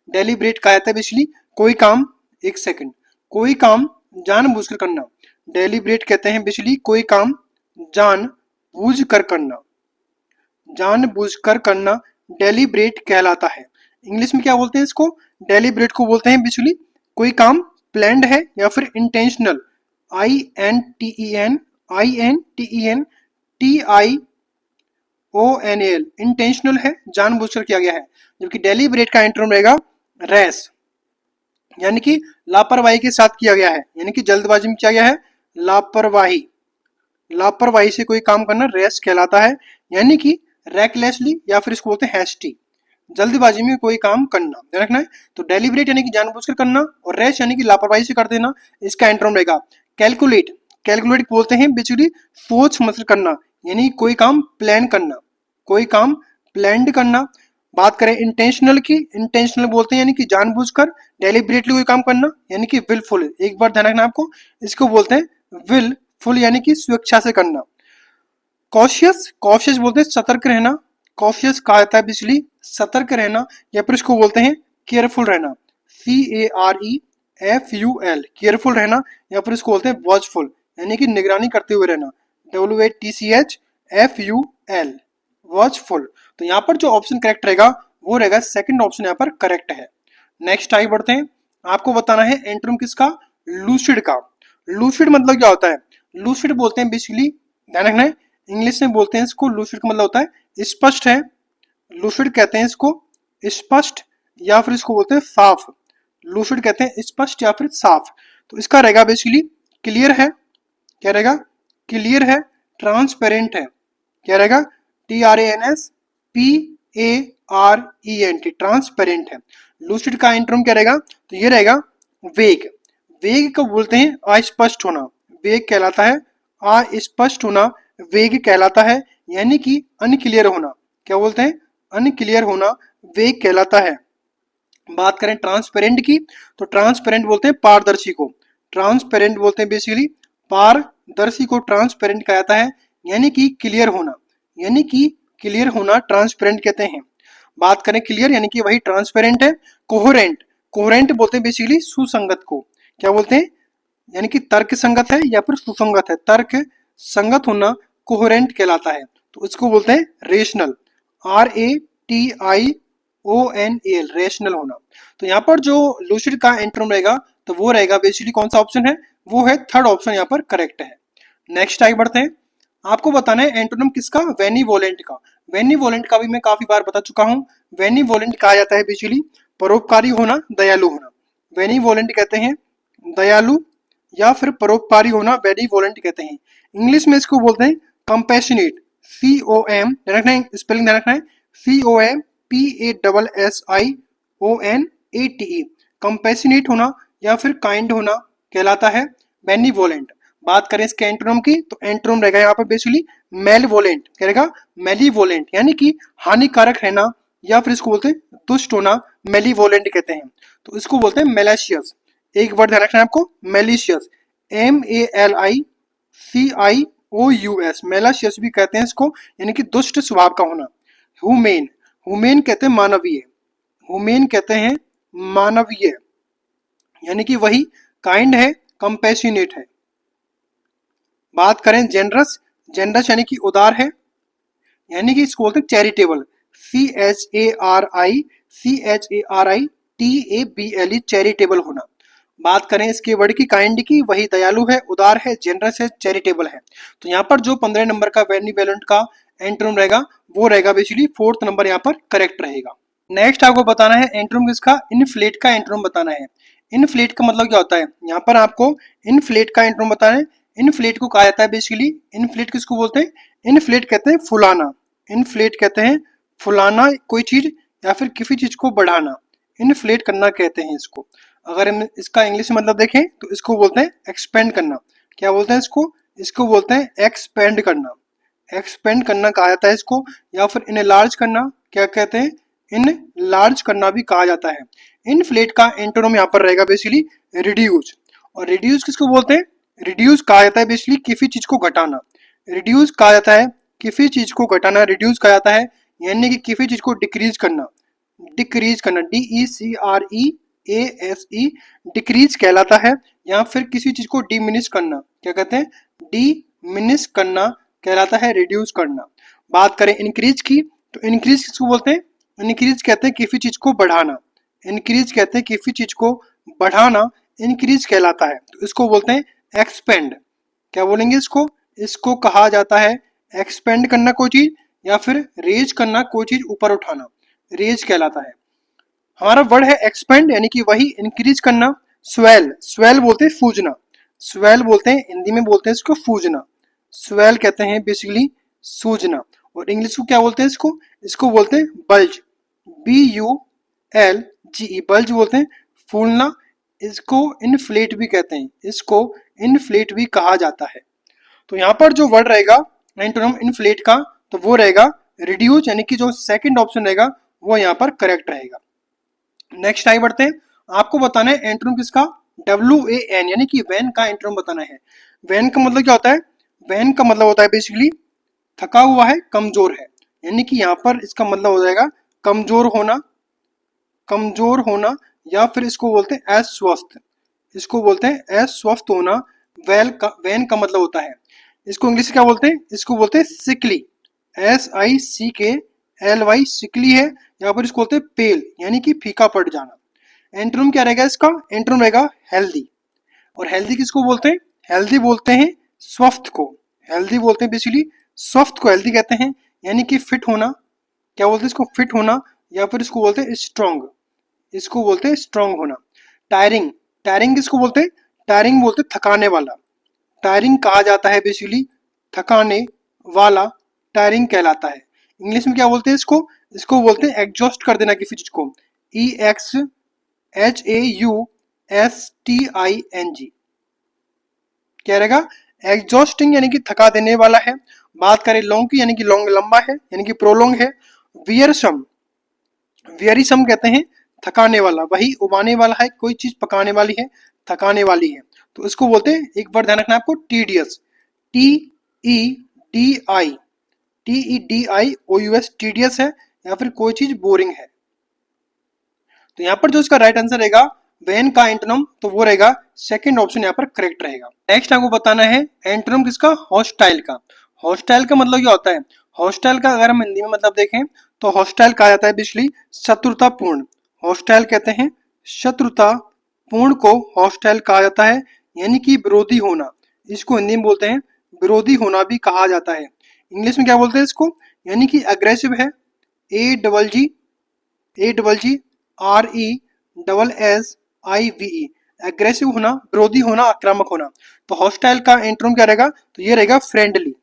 डेलिब्रेट कहा जाता है बेसिकली कोई काम, एक सेकंड, कोई काम जानबूझकर करना। डेलिब्रेट कहते हैं बेसिकली कोई काम जानबूझकर करना, जानबूझकर करना डेलिब्रेट कहलाता है। इंग्लिश में क्या बोलते हैं इसको? डेलिब्रेट को बोलते हैं बेसिकली कोई काम प्लान्ड है या फिर इंटेंशनल, INTENTIONAL, इंटेंशनल है, जानबूझकर किया गया है। जबकि डेलिब्रेट का एंटोनिम रहेगा रैश, यानी कि लापरवाही के साथ किया गया है, यानी कि जल्दबाजी में किया गया है, लापरवाही, लापरवाही से कोई काम करना रैश कहलाता है, यानी कि रेकलेसली या फिर इसको बोलते हैं हैस्टी, जल्दबाजी में कोई काम करना, ध्यान रखना है। तो डेलिब्रेट यानी कि जानबूझकर करना और रैश यानी कि लापरवाही से कर देना, इसका एंटोनिम रहेगा कैलकुलेट। कैलकुलेट बोलते हैं बेसिकली सोच समझकर करना, यानी कोई काम प्लान करना, कोई काम प्लान्ड करना। बात करें इंटेंशनल की, इंटेंशनल बोलते हैं यानी कि जानबूझकर, डेलिब्रेटली कोई काम करना यानी कि विलफुल, एक बार ध्यान रखना आपको, इसको बोलते हैं विलफुल यानी कि स्वेच्छा से करना। कॉशियस, कॉशियस बोलते हैं सतर्क रहना, कॉशियस कहा जाता है बेसिकली सतर्क रहना, या फिर इसको बोलते हैं केयरफुल रहना, CAREFUL, केयरफुल रहना, या फिर इसको बोलते हैं वॉचफुल यानी कि निगरानी करते हुए रहना, WATCHFUL, वॉचफुल। तो यहाँ पर जो ऑप्शन करेक्ट रहेगा वो रहेगा सेकंड ऑप्शन यहाँ पर करेक्ट है। नेक्स्ट आगे बढ़ते हैं, आपको बताना है एंटोनिम किसका? लूसिड का। लूसिड मतलब क्या होता है? लूसिड बोलते हैं बेसिकली, ध्यान रखना है, इंग्लिश में बोलते हैं इसको, लूसिड का मतलब होता है स्पष्ट है, लूसिड कहते हैं इसको स्पष्ट, या फिर इसको बोलते हैं साफ। लूसिड कहते हैं स्पष्ट या फिर साफ। तो इसका रहेगा बेसिकली क्लियर है, क्या रहेगा? क्लियर है, ट्रांसपेरेंट है, क्या रहेगा? TRANSPARENT, ट्रांसपेरेंट है। लूसिड का एंटोनिम क्या रहेगा? तो ये रहेगा वेग। वेग को बोलते हैं अस्पष्ट होना, वेग कहलाता है अस्पष्ट होना, वेग कहलाता है, यानी कि अनक्लियर होना, क्या बोलते हैं? अनक्लियर होना वेग कहलाता है। बात करें ट्रांसपेरेंट की, तो ट्रांसपेरेंट बोलते हैं पारदर्शी को, ट्रांसपेरेंट बोलते हैं बेसिकली पारदर्शी को ट्रांसपेरेंट कहा जाता है, यानी कि क्लियर होना, यानी कि क्लियर होना ट्रांसपेरेंट कहते हैं। बात करें क्लियर यानी कि वही ट्रांसपेरेंट है। कोहेरेंट, कोहेरेंट बोलते हैं बेसिकली सुसंगत को, क्या बोलते हैं? यानी कि तर्क संगत है या फिर सुसंगत है, तर्क संगत होना कोहेरेंट कहलाता है। तो इसको बोलते हैं रेशनल, RATIONAL, रेशनल होना। तो यहाँ पर जो लूसिड का एंटोनिम रहेगा तो वो रहेगा बेसिकली कौन सा ऑप्शन है? वो है थर्ड ऑप्शन यहाँ पर करेक्ट है। नेक्स्ट आगे बढ़ते हैं, आपको बताना है एंटोनिम किसका? बेनिवोलेंट का। बेनिवोलेंट का भी मैं काफी बार बता चुका हूँ। बेनिवोलेंट कहा जाता है बेसिकली परोपकारी होना, दयालु होना। बेनिवोलेंट कहते हैं दयालु या फिर परोपकारी होना, बेनिवोलेंट कहते हैं। इंग्लिश में इसको बोलते हैं कंपैशनेट, COM, ध्यान रखना है, स्पेलिंग ध्यान रखना है, COMPASSIONATE, कंपैशनेट होना या फिर काइंड होना कहलाता है बेनिवोलेंट। बात करें इसके एंटोनिम की, तो एंटोनिम रहेगा यहाँ पर बेसिकली मेलवोलेंट, क्या रहेगा? मेलीवोलेंट, यानी कि हानिकारक रहना या फिर इसको बोलते हैं दुष्ट होना, मेलीवोलेंट कहते हैं। तो इसको बोलते हैं मेलाशियस, एक वर्ड ध्यान रखना है आपको, मेलिशियस, MELICIOUS, मेलाशियस भी कहते हैं इसको, यानी कि दुष्ट स्वभाव का होना। ह्यूमेन, ह्यूमेन कहते हैं मानवीय, ह्यूमेन कहते हैं मानवीय, यानी कि वही काइंड है, कंपैशनेट है। बात करें जेनरस, जेनरस यानी कि उदार है, यानी कि इसको बोलते हैं चैरिटेबल, CHARITABLE, चैरिटेबल होना। बात करें इसके वर्ड की, काइंड की, वही दयालु है, उदार है, जेनरस है, चैरिटेबल है। तो यहाँ पर जो 15 नंबर का बेनिवोलेंट का एंटोनिम रहेगा वो रहेगा बेसिकली फोर्थ नंबर यहाँ पर करेक्ट रहेगा। नेक्स्ट आपको बताना है एंटोनिम किसका? इनफ्लेट का एंटोनिम बताना है। इनफ्लेट का मतलब क्या होता है? यहाँ पर आपको इनफ्लेट का एंटोनिम बताना है। इनफ्लेट को कहा जाता है बेसिकली, इनफ्लेट किसको बोलते हैं? इनफ्लेट कहते हैं फुलाना, इनफ्लेट कहते हैं फुलाना कोई चीज या फिर किसी चीज को बढ़ाना, इनफ्लेट करना कहते हैं इसको। अगर हम इसका इंग्लिश में मतलब देखें तो इसको बोलते हैं एक्सपेंड करना, क्या बोलते हैं इसको? इसको बोलते हैं एक्सपेंड करना, एक्सपेंड करना कहा जाता है इसको, या फिर इनलार्ज करना, क्या कहते हैं? इनलार्ज करना भी कहा जाता है। इनफ्लेट का एंटोनिम यहाँ पर रहेगा बेसिकली रिड्यूस। और रिड्यूस किसको बोलते हैं? रिड्यूस कहा जाता है बेसिकली किसी चीज को घटाना, रिड्यूस कहा जाता है किसी चीज को घटाना, रिड्यूस कहा जाता है, यानी कि किसी चीज को डिक्रीज करना, डिक्रीज करना, DECREASE, डिक्रीज कहलाता है। या फिर किसी चीज को डिमिनिश करना, क्या कहते हैं, डिमिनिश करना कहलाता है रिड्यूस करना। बात करें इंक्रीज की, तो इंक्रीज किसको बोलते हैं, इंक्रीज कहते हैं किसी चीज को बढ़ाना, इंक्रीज कहते हैं किसी चीज को बढ़ाना, इंक्रीज कहलाता है। तो इसको बोलते हैं एक्सपेंड। क्या बोलेंगे इसको, इसको कहा जाता है एक्सपेंड करना कोई चीज, या फिर रेज करना कोई चीज ऊपर उठाना, रेज कहलाता है। हमारा वर्ड है एक्सपेंड, यानी कि वही इंक्रीज करना। स्वेल, स्वेल बोलते हैं फूजना, स्वेल बोलते हैं हिंदी में बोलते हैं इसको फूजना, स्वेल कहते हैं बेसिकली सूजना। और इंग्लिश को क्या बोलते हैं इसको, इसको बोलते हैं बल्ज, BULGE, बल्ज बोलते हैं फूलना। इसको इनफ्लेट भी कहते हैं, इसको इनफ्लेट भी कहा जाता है। तो यहाँ पर जो वर्ड रहेगा एंटोनिम इनफ्लेट का, तो वो रहेगा रिड्यूस, यानी कि जो सेकंड ऑप्शन रहेगा वो यहाँ पर करेक्ट रहेगा। नेक्स्ट आगे बढ़ते हैं, आपको बताना है एंटोनिम किसका, WAN, यानी कि वैन का एंटोनिम बताना है। वैन का मतलब क्या होता है, वैन का मतलब होता है बेसिकली थका हुआ है, कमजोर है, यानी कि यहाँ पर इसका मतलब हो जाएगा कमजोर होना, कमजोर होना। या फिर इसको बोलते हैं अस्वस्थ, इसको बोलते हैं अस्वस्थ होना। वैन का मतलब होता है, इसको इंग्लिश में क्या बोलते हैं, इसको बोलते हैं सिकली, SICKLY, सिकली है। यहाँ पर इसको बोलते हैं पेल, यानी कि फीका पड़ जाना। एंटोनिम क्या रहेगा इसका, एंटोनिम रहेगा हेल्दी। और हेल्दी किसको बोलते हैं, हेल्दी बोलते हैं स्वस्थ को, हेल्दी बोलते हैं बेसिकली स्वस्थ को हेल्दी कहते हैं, यानी कि फिट होना। क्या बोलते हैं इसको, फिट होना। या फिर इसको बोलते हैं स्ट्रॉन्ग, इसको बोलते हैं स्ट्रॉन्ग होना। टायरिंग, टायरिंग किसको बोलते हैं, टायरिंग बोलते हैं थकाने वाला, टायरिंग कहा जाता है बेसिकली थकाने वाला, टायरिंग कहलाता है। इंग्लिश में क्या बोलते हैं इसको, इसको बोलते हैं एग्जॉस्ट कर देना किसी चीज को, EXHAUSTING, क्या रहेगा, एग्जॉस्टिंग, यानी कि थका देने वाला है। बात करें लॉन्ग की, यानी कि लॉन्ग लंबा है, यानी कि प्रोलॉन्ग है। वियरसम, वियरिसम कहते हैं थकाने वाला, वही उबाने वाला है, कोई चीज पकाने वाली है, थकाने वाली है। तो इसको बोलते हैं, एक बार ध्यान रखना आपको, टीडियस, TEDI, TEDIOUS, टीडियस है। या फिर कोई चीज बोरिंग है। तो यहाँ पर जो इसका राइट आंसर रहेगा वैन का एंटोनिम, तो वो रहेगा सेकंड ऑप्शन यहाँ पर करेक्ट रहेगा। नेक्स्ट आपको बताना है एंटोनिम किसका, हॉस्टाइल का। हॉस्टाइल का मतलब क्या होता है, हॉस्टाइल का अगर हम हिंदी में मतलब देखें तो हॉस्टाइल कहा जाता है बेसिकली शत्रुतापूर्ण, हॉस्टाइल कहते हैं शत्रुतापूर्ण को हॉस्टाइल कहा जाता है, यानी कि विरोधी होना। इसको हिंदी में बोलते हैं विरोधी होना भी कहा जाता है। इंग्लिश में क्या बोलते हैं इसको, यानी कि अग्रेसिव है, AGGRESSIVE, एग्रेसिव होना, विरोधी होना, आक्रामक होना। तो हॉस्टाइल का एंटोनिम क्या रहेगा, तो ये रहेगा फ्रेंडली।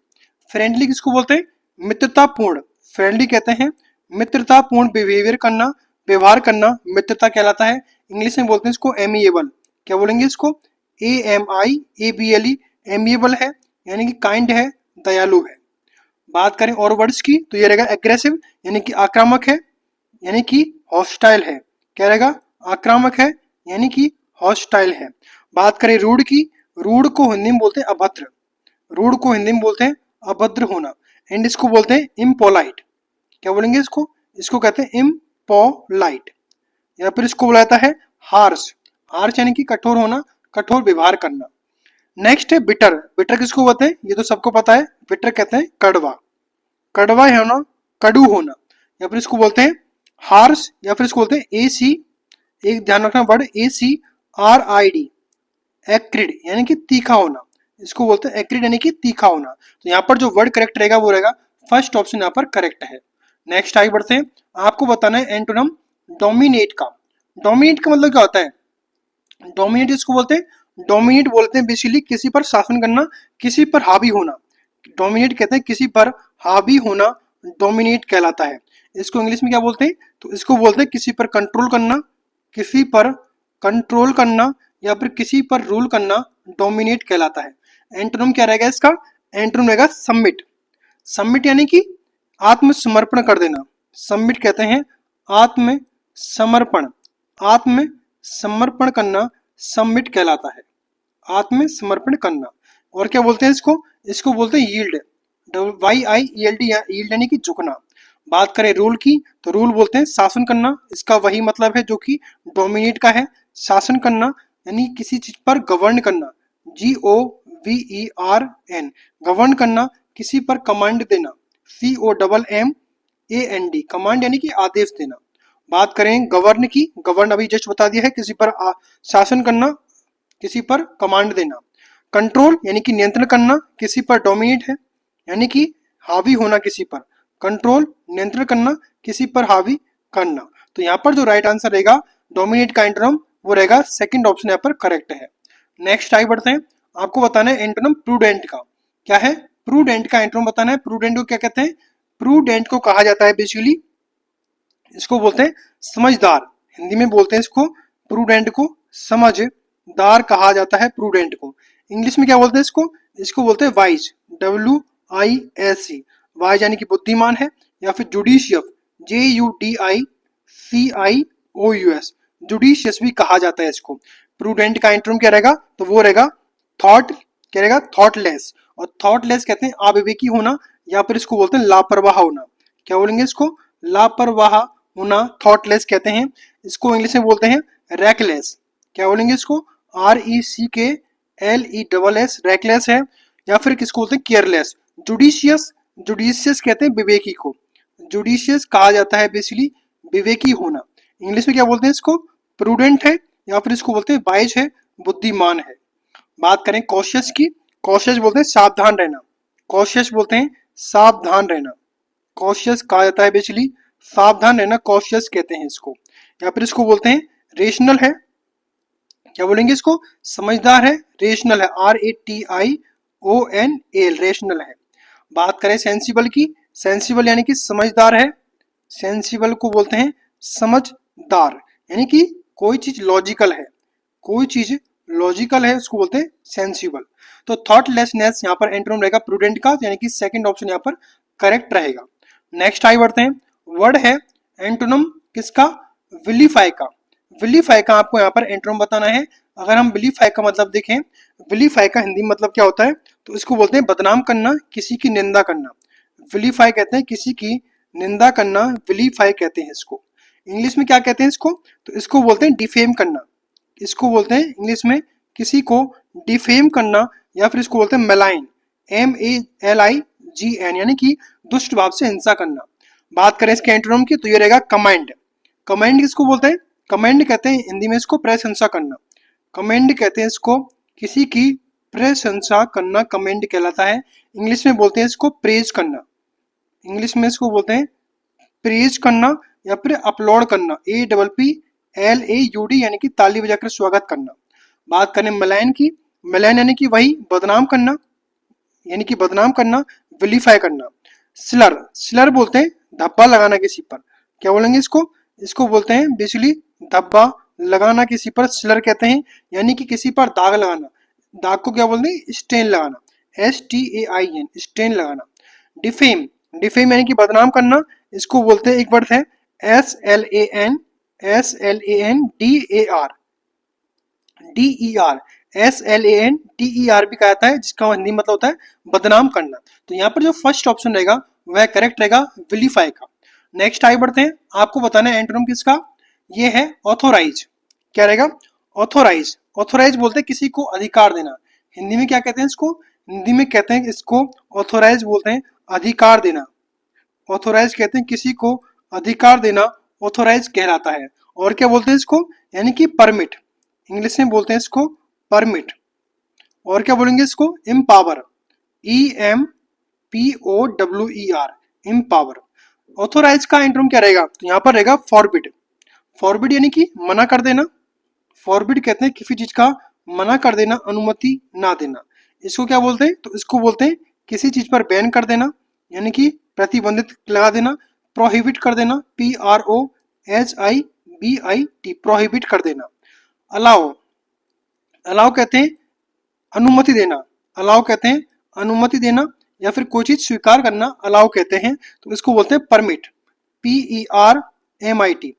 फ्रेंडली किसको बोलते हैं, मित्रतापूर्ण, फ्रेंडली कहते हैं मित्रतापूर्ण बिहेवियर करना, व्यवहार करना, मित्रता कहलाता है। इंग्लिश में बोलते हैं इसको एमिएबल, क्या बोलेंगे इसको, AMIABLE, एमिएबल है, यानी कि काइंड है, दयालु है। बात करें और वर्ड्स की, तो ये रहेगा एग्रेसिव, यानी कि आक्रामक है, यानी कि हॉस्टाइल है, क्या रहेगा, आक्रामक है, यानी कि हॉस्टाइल है। बात करें रूड की, रूड को हिंदी में बोलते हैं अभद्र, रूड को हिंदी में बोलते हैं अभद्र होना। एंड इसको बोलते हैं इम्पोलाइट, क्या बोलेंगे इसको, इसको कहते हैं इम्पोलाइट। या फिर इसको बोला जाता है हार्श, हार्श यानी कि कठोर होना, कठोर व्यवहार करना। नेक्स्ट है बिटर, बिटर किसको बोलते हैं, ये तो सबको पता है, बिटर कहते हैं कड़वा, कड़वा होना, कड़ू होना। या फिर इसको बोलते हैं हार्श, या फिर इसको बोलते हैं AC, एक ध्यान रखना वर्ड ACRID, एक्रिड, यानी कि तीखा होना। इसको बोलते हैं एक्रिड, यानी कि तीखा होना। तो यहाँ पर जो वर्ड करेक्ट रहेगा वो रहेगा फर्स्ट ऑप्शन यहाँ पर करेक्ट है। नेक्स्ट आगे बढ़ते हैं, आपको बताना है एंटोनिम डोमिनेट का। डोमिनेट का मतलब क्या होता है, डोमिनेट इसको बोलते हैं, डोमिनेट बोलते हैं बेसिकली किसी पर शासन करना, किसी पर हावी होना। डोमिनेट कहते हैं किसी पर हावी होना, डोमिनेट कहलाता है। इसको इंग्लिश में क्या बोलते हैं, तो इसको बोलते हैं किसी पर कंट्रोल करना, किसी पर कंट्रोल करना, या फिर किसी पर रूल करना, डोमिनेट कहलाता है। एंटोनिम क्या रहेगा इसका, एंटोनिम रहेगा सबमिट, सबमिट यानी कि आत्मसमर्पण कर देना, सबमिट कहते हैं आत्मसमर्पण, आत्मसमर्पण करना सबमिट कहलाता है, आत्मसमर्पण करना। और क्या बोलते हैं इसको, इसको बोलते हैं यील्ड, YIELD, यील्ड यानी कि झुकना। बात करें रूल की, तो रूल बोलते हैं शासन करना, इसका वही मतलब है जो कि डोमिनेट का है। शासन करना यानी किसी चीज पर गवर्न करना, GOVERN, गवर्न करना, किसी पर कमांड देना, COMMAND, कमांड यानी कि आदेश देना। बात करें गवर्न की, गवर्न अभी जस्ट बता दिया है, किसी पर शासन करना, किसी पर कमांड देना। कंट्रोल यानी कि नियंत्रण करना, किसी पर डोमिनेट है यानी कि हावी होना किसी पर। कंट्रोल नियंत्रण करना, किसी पर हावी करना। तो यहाँ पर जो राइट आंसर रहेगा डोमिनेट का एंटोनिम वो रहेगा सेकंड ऑप्शन यहाँ पर करेक्ट है। नेक्स्ट आगे बढ़ते हैं, आपको बताना है एंटोनिम प्रूडेंट का। क्या है? प्रूडेंट का एंटोनिम बताना है। प्रूडेंट को क्या कहते हैं? प्रूडेंट को कहा जाता है बेसिकली, इसको बोलते हैं समझदार, हिंदी में बोलते हैं इसको प्रूडेंट को समझदार कहा जाता है प्रूडेंट को। इंग्लिश में क्या बोलते हैं इसको? इसको बोलते हैं वाइज, WISE, वाइज यानी कि बुद्धिमान है। या फिर जुडिशियस, JUDICIOUS, जुडिशियस भी कहा जाता है इसको। प्रूडेंट का एंटोनिम क्या रहेगा? तो वो रहेगा थॉट, क्या रहेगा? थॉटलेस। और थॉटलेस कहते हैं अविवेकी होना, या फिर इसको बोलते हैं लापरवाह होना। क्या बोलेंगे इसको? लापरवाह होना थॉटलेस कहते हैं। इसको इंग्लिश में बोलते हैं रैकलेस। क्या बोलेंगे इसको? RECKLESS, रैकलेस है। या फिर किसको बोलते हैं? केयरलेस। जुडिशियस, जुडिशियस कहते हैं विवेकी को, जुडिशियस कहा जाता है बेसिकली विवेकी होना। इंग्लिश में क्या बोलते हैं इसको? प्रूडेंट है, या फिर इसको बोलते हैं वाइज है, बुद्धिमान है। बात करें कॉशियस की, कॉशियस बोलते हैं सावधान रहना, कॉशियस बोलते हैं सावधान रहना। कॉशियस कहा जाता है बेसिकली सावधान रहना, कॉशियस कहते हैं इसको। या फिर इसको बोलते हैं रेशनल है। क्या बोलेंगे इसको? समझदार है, रेशनल है, RATIONAL, रेशनल है। बात करें सेंसिबल की, सेंसिबल यानी कि समझदार है, सेंसिबल को बोलते हैं समझदार, यानी कि कोई चीज लॉजिकल है, कोई चीज लॉजिकल है उसको बोलते हैं सेंसिबल। तो थॉटलेसनेस यहाँ पर एंटोनिम रहेगा प्रूडेंट का, यानी कि सेकंड ऑप्शन यहाँ पर करेक्ट रहेगा। नेक्स्ट आगे बढ़ते हैं, वर्ड है एंटोनिम किसका? विलीफाई का। विलीफाई का आपको यहाँ पर एंटोनिम बताना है। अगर हम विलीफाई का मतलब देखें, विलीफाई का हिंदी मतलब क्या होता है? तो इसको बोलते हैं बदनाम करना, किसी की निंदा करना। विलीफाई कहते हैं किसी की निंदा करना, विलीफाई कहते हैं इसको। इंग्लिश में क्या कहते हैं इसको? तो इसको बोलते हैं डिफेम करना, इसको बोलते हैं इंग्लिश में किसी को डिफेम करना, या फिर इसको बोलते हैं मेलाइन, MALIGN, यानी कि दुष्ट भाव से हिंसा करना। बात करें इसके एंटोनिम की, तो ये रहेगा कमांड। कमांड किसको बोलते हैं? कमांड कहते हैं हिंदी में इसको प्रशंसा करना, कमेंड कहते हैं इसको किसी की प्रशंसा करना, कमेंड कहलाता है। इंग्लिश में बोलते हैं इसको प्रेज करना, इंग्लिश में इसको बोलते हैं प्रेज करना, या फिर अपलोड करना, APPLAUD, यानी कि ताली बजाकर स्वागत करना। बात करें मलायन की, मलायन यानी कि वही बदनाम करना, यानी कि बदनाम करना, विलीफाई करना। स्लर, स्लर बोलते हैं धब्बा लगाना किसी पर। क्या बोलेंगे इसको? इसको बोलते हैं बेसिकली धब्बा लगाना किसी पर, स्लर कहते हैं, यानी कि किसी पर दाग लगाना। दाग को क्या बोलते हैं? स्टेन लगाना, STAIN, स्टेन लगाना। डिफेम, डिफेम यानी कि बदनाम करना, इसको बोलते हैं, एक वर्ड है SLAN, SLANDAR, DER, SLANDER भी कहता है, जिसका हिंदी मतलब होता है बदनाम करना। तो यहाँ पर जो फर्स्ट ऑप्शन रहेगा वह करेक्ट रहेगा, विलीफाई का। नेक्स्ट आगे बढ़ते हैं, आपको बताना है एंटोनिम किसका? ये है ऑथोराइज। क्या रहेगा? ऑथोराइज। ऑथोराइज बोलते हैं किसी को अधिकार देना। हिंदी में क्या कहते हैं इसको? हिंदी में कहते हैं इसको ऑथोराइज बोलते हैं अधिकार देना। ऑथोराइज कहते हैं किसी को अधिकार देना, ऑथोराइज कहलाता है। और क्या बोलते हैं इसको? यानी कि परमिट, इंग्लिश में बोलते हैं इसको परमिट। और क्या बोलेंगे इसको? Empower, EMPOWER, empower. ऑथोराइज का एंटोनिम क्या रहेगा? तो यहाँ पर रहेगा फॉरबिड। फॉरबिड यानी कि मना कर देना, फॉरबिड कहते हैं किसी चीज का मना कर देना, अनुमति ना देना। इसको क्या बोलते हैं? तो इसको बोलते हैं किसी चीज पर बैन कर देना, यानी कि प्रतिबंधित लगा देना। प्रोहिबिट कर देना, PROHIBIT, प्रोहिबिट कर देना। अलाउ, अलाउ कहते हैं अनुमति देना, अलाउ कहते हैं अनुमति देना, या फिर कोई चीज स्वीकार करना अलाउ कहते हैं। तो इसको बोलते हैं परमिट, PERMIT,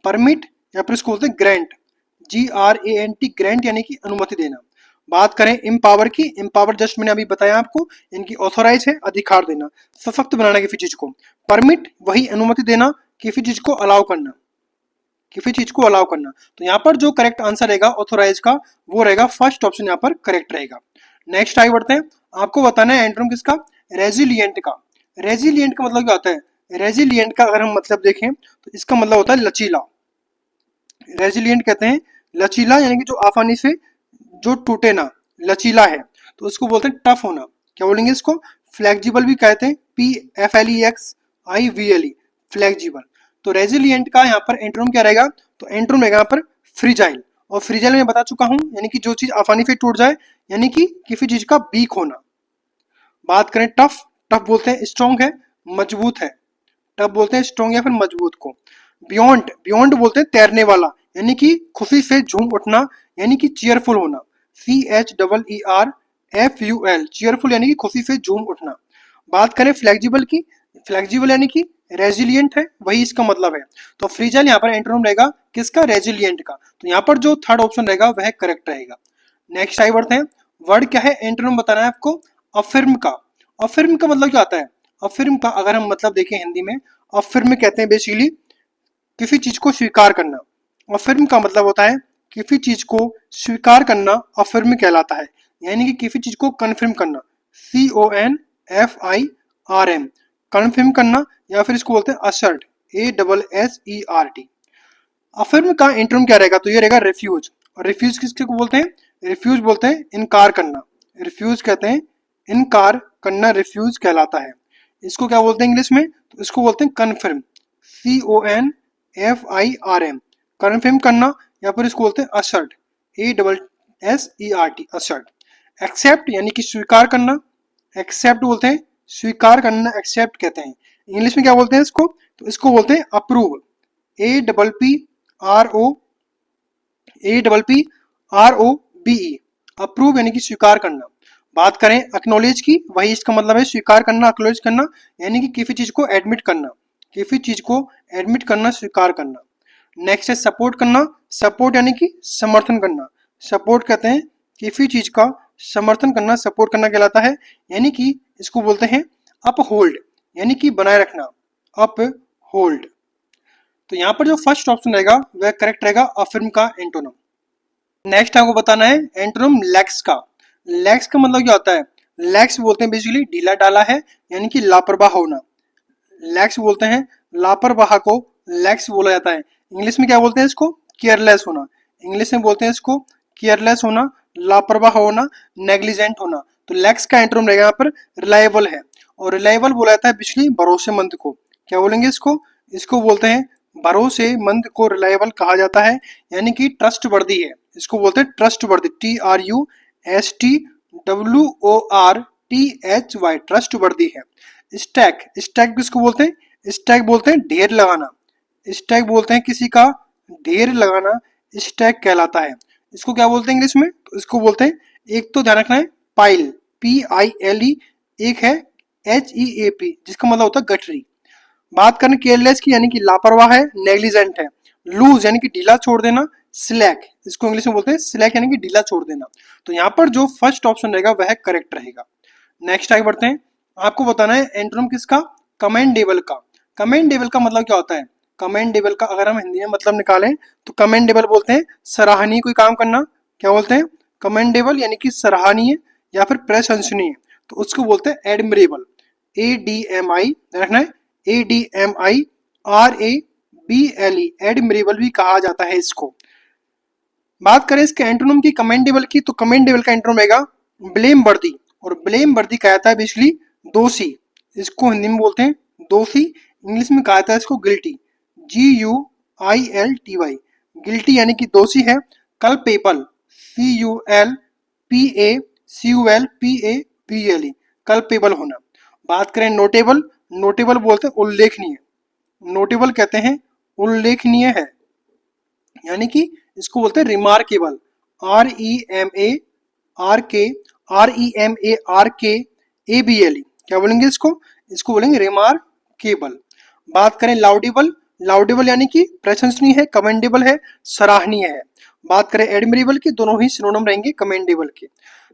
परमिट। या फिर इसको बोलते हैं ग्रांट, GRANT, ग्रांट यानी कि अनुमति देना। बात करें इम्पावर की, इम्पावर जस्ट मैंने अभी बताया आपको, इनकी ऑथोराइज है, अधिकार देना, सशक्त बनाना किसी चीज को। परमिट वही अनुमति देना, किसी चीज को अलाउ करना, किसी चीज को अलाउ करना। तो यहाँ पर जो करेक्ट आंसर रहेगा ऑथोराइज का, वो रहेगा फर्स्ट ऑप्शन यहाँ पर करेक्ट रहेगा। नेक्स्ट आगे बढ़ते हैं, आपको बताना है एंटोनिम किसका, रेजिलियंट का। रेजिलियंट का मतलब क्या होता है, रेजिलियंट का अगर हम मतलब देखें तो इसका मतलब होता है लचीला। रेजिलियंट कहते हैं लचीला, यानी कि जो आसानी से जो टूटे ना, लचीला है, तो उसको बोलते हैं टफ होना। क्या बोलेंगे इसको, फ्लेक्सिबल भी कहते हैं, PFLEXIVLE, फ्लेक्सिबल। तो रेजिलियंट का यहाँ पर एंटोनिम क्या रहेगा, तो एंटोनिम रहेगा यहाँ पर फ्रीजाइल। और फ्रीजाइल मैं बता चुका हूं, यानी कि जो चीज आसानी से टूट जाए, यानी कि किसी चीज का वीक होना। बात करें टफ, टफ बोलते हैं स्ट्रॉन्ग है, मजबूत है, टफ बोलते हैं स्ट्रॉन्ग या फिर मजबूत को। बियॉन्ड, बियॉन्ड बोलते हैं तैरने वाला, यानी कि खुशी से झूम उठना, यानी कि चीयरफुल होना, CHEERFUL, चीयरफुल यानी कि खुशी से झूम उठना। बात करें फ्लेक्सिबल की, फ्लेक्सिबल यानी कि रेजिलियंट है, वही इसका मतलब है। तो फ्रीजाइल यहाँ पर एंटोनिम रहेगा किसका, रेजिलियंट का। तो यहाँ पर जो थर्ड ऑप्शन रहेगा वह करेक्ट रहेगा। नेक्स्ट आगे बढ़ते हैं, वर्ड क्या है, एंटोनिम बताना है आपको अफर्म का। अफर्म का मतलब क्या आता है, अफर्म का अगर हम मतलब देखें हिंदी में, अफर्म कहते हैं बेसिकली किसी चीज को स्वीकार करना। अफर्म का मतलब होता है किसी चीज को स्वीकार करना, अफर्म कहलाता है, यानी कि किसी चीज को कन्फर्म करना, CONFIRM, कन्फर्म करना, या फिर इसको बोलते हैं असर्ट, ASSERT। अफर्म का एंटोनिम क्या रहेगा, तो ये रहेगा रिफ्यूज। और रिफ्यूज किसको बोलते हैं, रिफ्यूज बोलते हैं इनकार करना, रिफ्यूज कहते हैं इनकार करना, रिफ्यूज कहलाता है। इसको क्या बोलते हैं इंग्लिश में, तो इसको बोलते हैं कन्फर्म, CONFIRM, कन्फर्म करना, या फिर इसको बोलते हैं असर्ट, ASSERT, असर्ट। एक्सेप्ट यानी कि स्वीकार करना, एक्सेप्ट बोलते हैं स्वीकार करना, एक्सेप्ट कहते हैं। इंग्लिश में क्या बोलते हैं इसको, तो इसको बोलते हैं अप्रूव, APPROVE, अप्रूव यानी कि स्वीकार करना। बात करें एक्नॉलेज की, वही इसका मतलब है स्वीकार करना, एक्नॉलेज करना, यानी कि किसी चीज को एडमिट करना, किसी चीज को एडमिट करना, स्वीकार करना। नेक्स्ट है सपोर्ट करना, सपोर्ट यानी कि समर्थन करना, सपोर्ट कहते हैं किसी चीज का समर्थन करना, सपोर्ट करना कहलाता है। यानी कि इसको बोलते हैं अप होल्ड, यानी कि बनाए रखना, अप होल्ड। तो यहाँ पर जो फर्स्ट ऑप्शन रहेगा वह करेक्ट रहेगा, अफर्म का एंटोनिम। नेक्स्ट आपको बताना है एंटोनिम लैक्स का। लैक्स का मतलब क्या होता है, लैक्स बोलते हैं बेसिकली ढीला डाला है, यानी कि लापरवाह होना, लैक्स बोलते हैं लापरवाह को लैक्स बोला जाता है। इंग्लिश में क्या बोलते हैं इसको, केयरलेस होना, इंग्लिश में बोलते हैं इसको केयरलेस होना, लापरवाह होना, नेग्लिजेंट होना। तो लैक्स का एंटोनिम रहेगा यहाँ पर रिलायबल है, और रिलायबल बोला जाता है बेसिकली भरोसेमंद को। क्या बोलेंगे इसको, इसको बोलते हैं भरोसेमंद को रिलायबल कहा जाता है, यानी कि ट्रस्ट वर्दी है, इसको बोलते हैं ट्रस्ट वर्दी, TRUSTWORTHY, ट्रस्ट वर्दी है। स्टैक, स्टैक किसको बोलते हैं, स्टैक बोलते हैं ढेर लगाना, स्टैक बोलते हैं किसी का ढेर लगाना, स्टैक कहलाता है। इसको क्या बोलते हैं इंग्लिश में, तो इसको बोलते हैं, एक तो ध्यान रखना है पाइल, PILE, एक है HEAP जिसका मतलब होता है गठरी। बात करें केयरलेस की, यानी कि लापरवाह है, नेग्लिजेंट है। लूज यानी कि ढीला छोड़ देना, स्लैक, इसको इंग्लिश में बोलते हैं स्लैक यानी कि ढीला छोड़ देना। तो यहाँ पर जो फर्स्ट ऑप्शन रहेगा वह करेक्ट रहेगा। नेक्स्ट आगे बढ़ते हैं, आपको बताना है एंटोनिम किसका, कमेंडेबल का। कमेंडेबल का मतलब क्या होता है, कमेंडेबल का अगर हम हिंदी में मतलब निकालें तो कमेंडेबल बोलते हैं सराहनीय कोई काम करना। क्या बोलते हैं, कमेंडेबल यानी कि सराहनीय या फिर प्रशंसनीय, तो उसको बोलते हैं एडमिरेबल, ADMI रखना है, ADMIRABLE, एडमिरेबल भी कहा जाता है इसको। बात करें इसके एंटोनिम की कमेंडेबल की, तो कमेंडेबल का एंटोनिम रहेगा ब्लेम वर्दी, और ब्लेम वर्दी कहा जाता है बेसिकली दोषी, इसको हिंदी में बोलते हैं दोषी। इंग्लिश में कहा जाता है इसको गिल्टी, GUILTY, गिल्टी यानी कि दोषी है। कल्पेबल, CULPACULPABLE, कल्पेबल होना। बात करें नोटेबल, नोटेबल बोलते हैं उल्लेखनीय, नोटेबल कहते हैं उल्लेखनीय है, यानी कि इसको बोलते हैं रिमार्केबल, REMARKABLE, क्या बोलेंगे इसको, इसको बोलेंगे रिमार्केबल। बात करें लाउडेबल, लाउडेबल यानी कि प्रशंसनीय है, कमेंडेबल है, सराहनीय है। बात करें एडमिरेबल की, दोनों ही सिनोनिम रहेंगे कमेंडेबल के।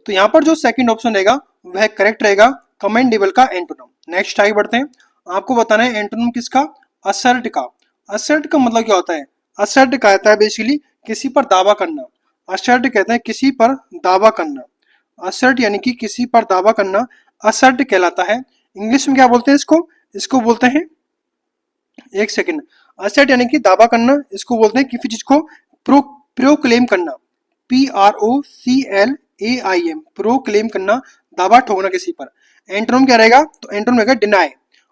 तो यहाँ पर जो सेकंड ऑप्शन रहेगा वह करेक्ट रहेगा, कमेंडेबल का एंटोनिम। नेक्स्ट आगे बढ़ते हैं, आपको बताना है एंटोनिम किसका, असर्ट का। असर्ट का मतलब क्या होता है, असर्ट कहता है बेसिकली किसी पर दावा करना। असर्ट कहते हैं किसी पर दावा करना, असर्ट यानी कि किसी पर दावा करना असर्ट कहलाता है। इंग्लिश में क्या बोलते हैं इसको, इसको बोलते हैं, एक सेकंड, असर्ट यानी कि दावा करना, इसको बोलते हैं किसी चीज को प्रोक्लेम करना, PROCLAIM, प्रोक्लेम करना, दावा ठोकना किसी पर। एंटोनिम क्या रहेगा, तो एंटोनिम रहेगा डिनाई।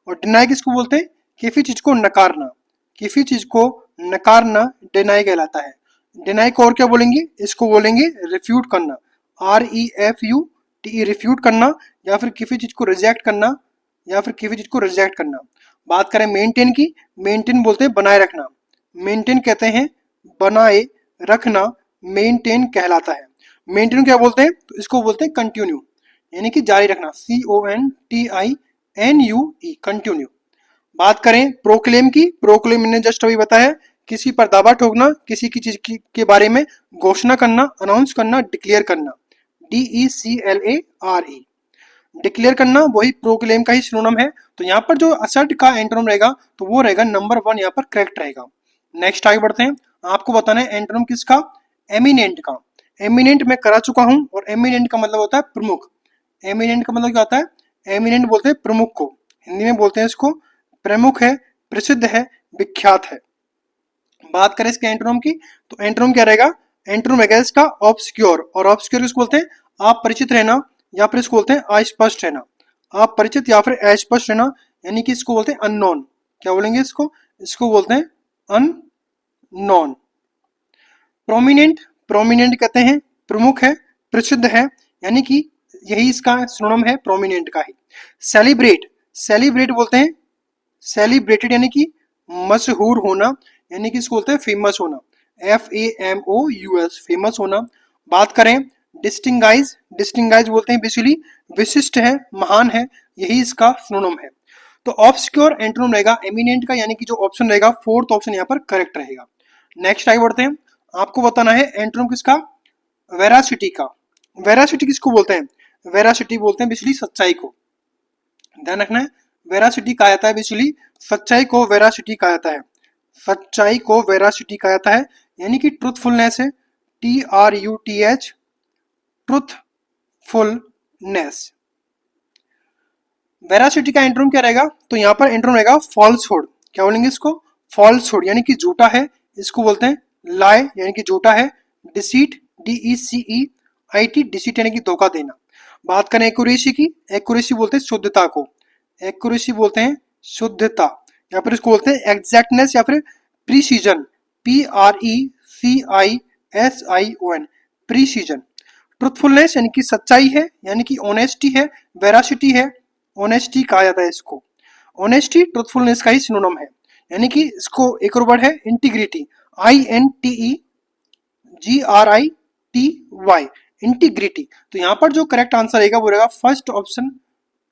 और डिनाई किसको बोलते हैं, किसी चीज को नकारना, किसी चीज को नकारना डिनाई कहलाता है। डिनाई को और क्या बोलेंगे, इसको बोलेंगे रिफ्यूट करना, REFUTE, रिफ्यूट करना, या फिर किसी चीज को रिजेक्ट करना, या फिर किसी चीज को रिजेक्ट करना। बात करें मेंटेन की, मेंटेन बोलते हैं बनाए रखना, मेंटेन कहते हैं बनाए रखना, मेंटेन कहलाता है। मेंटेन क्या बोलते हैं, तो इसको बोलते हैं कंटिन्यू, यानी कि जारी रखना, CONTINUE, कंटिन्यू। बात करें प्रोक्लेम की, प्रोक्लेम मैंने जस्ट अभी बताया, किसी पर दावा ठोकना, किसी की चीज के बारे में घोषणा करना, अनाउंस करना, डिक्लेयर करना, DECLARE, डिक्लेयर करना वही प्रोक्लेम का ही सिनोनिम है। तो यहाँ पर जो असर्ट का एंटोनिम रहेगा तो वो रहेगा नंबर 1, यहाँ पर करेक्ट रहेगा। नेक्स्ट आगे बढ़ते हैं, आपको बताना है एंटोनिम किसका, एमिनेंट का। एमिनेंट मैं करा चुका हूं, और एमिनेंट का मतलब होता है प्रमुख। एमिनेंट का मतलब क्या होता है, एमिनेंट बोलते हैं प्रमुख को, हिंदी में बोलते हैं इसको प्रमुख है, प्रसिद्ध है, विख्यात है। बात करें इसके एंटोनिम की, तो एंटोनिम क्या रहेगा, एंटोनिम रहेगा इसका ऑब्सक्योर। और ऑब्सक्योर किसको बोलते हैं, आप परिचित रहना, या फिर इसको बोलते हैं अस्पष्ट रहना, आप परिचित या फिर अस्पष्ट रहना, यानी कि इसको बोलते हैं अननोन। क्या बोलेंगे इसको, इसको बोलते हैं अननोन। प्रोमिनेंट, प्रोमिनेंट कहते हैं प्रमुख है, प्रसिद्ध है, यानी कि यही इसका सिनोनिम है प्रोमिनेंट का ही। सेलिब्रेट, सेलिब्रेट बोलते हैं, सेलिब्रेटेड यानी कि मशहूर होना, यानी कि इसको बोलते हैं फेमस होना, FAMOUS, फेमस होना। बात करें डिस्टिंगाइज, डिस्टिंगाइज बोलते हैं बेसिकली विशिष्ट है, महान है, यही इसका सिनोनिम है। तो ऑब्सक्योर एंटोनिम रहेगा एमिनेंट का, यानी कि जो ऑप्शन रहेगा फोर्थ ऑप्शन यहाँ पर करेक्ट रहेगा। नेक्स्ट आगे बढ़ते हैं, आपको बताना है एंटोनिम किसका, वेरासिटी का। वेरासिटी किसको बोलते हैं, वेरासिटी बोलते हैं बेसिकली सच्चाई को, ध्यान रखना है। वेरासिटी कहा जाता है बेसिकली सच्चाई को, वेरासिटी कहा जाता है, सच्चाई को वेरासिटी कहा जाता है, यानी कि ट्रुथफुलनेस है, TRUTH, ट्रुथफुलनेस। वेरासिटी का एंटोनिम क्या रहेगा, तो यहाँ पर एंटोनिम रहेगा फॉल्सहुड। क्या बोलेंगे इसको, फॉल्सहुड यानी कि झूठा है, इसको बोलते हैं लाई, यानी कि झूठा है। डिसीट, DECEIT, डिसीट यानी कि धोखा देना। बात करें एक्यूरेसी की, एक्यूरेसी बोलते हैं शुद्धता को, एक्यूरेसी बोलते हैं शुद्धता, या फिर इसको बोलते हैं एग्जैक्टनेस या फिर प्रीसीजन, PRECISION, प्रीसीजन। ट्रुथफुलनेस यानी कि सच्चाई है, यानी कि ऑनेस्टी है, वेरासिटी है, ऑनेस्टी कहा जाता है इसको। ऑनेस्टी ट्रुथफुलनेस का ही सिनोनिम है, यानी कि इसको एक और वर्ड है इंटीग्रिटी, INTEGRITY, इंटीग्रिटी। तो यहाँ पर जो करेक्ट आंसर रहेगा वो रहेगा फर्स्ट ऑप्शन,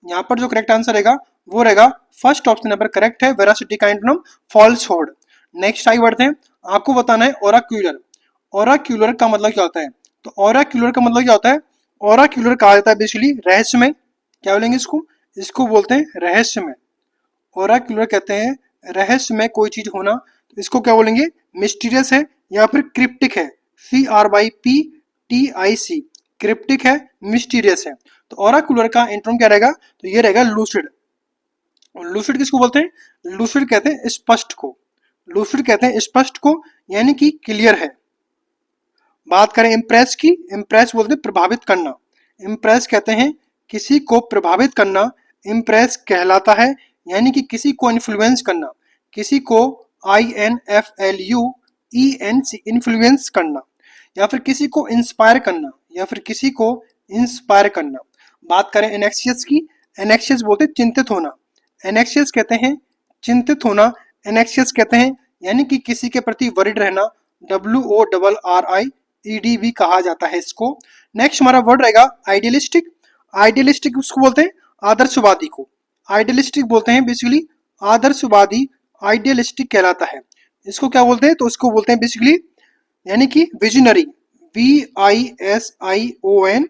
यहाँ पर जो करेक्ट आंसर रहेगा वो रहेगा फर्स्ट ऑप्शन, यहाँ पर करेक्ट है, वेरासिटी का एंटोनिम फॉल्सहुड। नेक्स्ट आगे बढ़ते हैं, आपको बताना है ओराक्यूलर। ओराक्यूलर का मतलब क्या होता है, तो ओराक्यूलर का मतलब क्या होता है, ओराक्यूलर कहा जाता है बेसिकली रहस्यमय। क्या बोलेंगे इसको, इसको बोलते हैं रहस्यमय। ओराक्यूलर कहते हैं रहस्यमय कोई चीज होना, तो इसको क्या बोलेंगे, मिस्टीरियस है या फिर क्रिप्टिक है, CRYPTIC, क्रिप्टिक है, मिस्टीरियस है। तो ओराक्यूलर का एंटोनिम क्या रहेगा, तो ये रहेगा लूसिड। लूसिड किसको बोलते हैं, लूसिड कहते हैं स्पष्ट को, लूसिड कहते हैं स्पष्ट को, यानी कि क्लियर है। बात करें इम्प्रेस की, इम्प्रेस बोलते हैं प्रभावित करना, इम्प्रेस कहते हैं किसी को प्रभावित करना, इम्प्रेस कहलाता है, यानी कि किसी को इन्फ्लुएंस करना, किसी को INFLUENC, इन्फ्लुएंस करना, या फिर किसी को इंस्पायर करना, या फिर किसी को इंस्पायर करना। बात करें एनेक्सियस की, एनेक्सियस बोलते हैं चिंतित होना, एनेक्सियस कहते हैं चिंतित होना, एनेक्सियस कहते हैं यानी कि किसी के प्रति वरिड रहना, WORRIED भी कहा जाता है इसको। नेक्स्ट हमारा वर्ड रहेगा आइडियलिस्टिक। आइडियलिस्टिक उसको बोलते हैं आदर्शवादी को, आइडियलिस्टिक बोलते हैं बेसिकली आदर्शवादी, आइडियलिस्टिक कहलाता है। इसको क्या बोलते हैं, तो इसको बोलते हैं बेसिकली यानी कि विजनरी, VISION,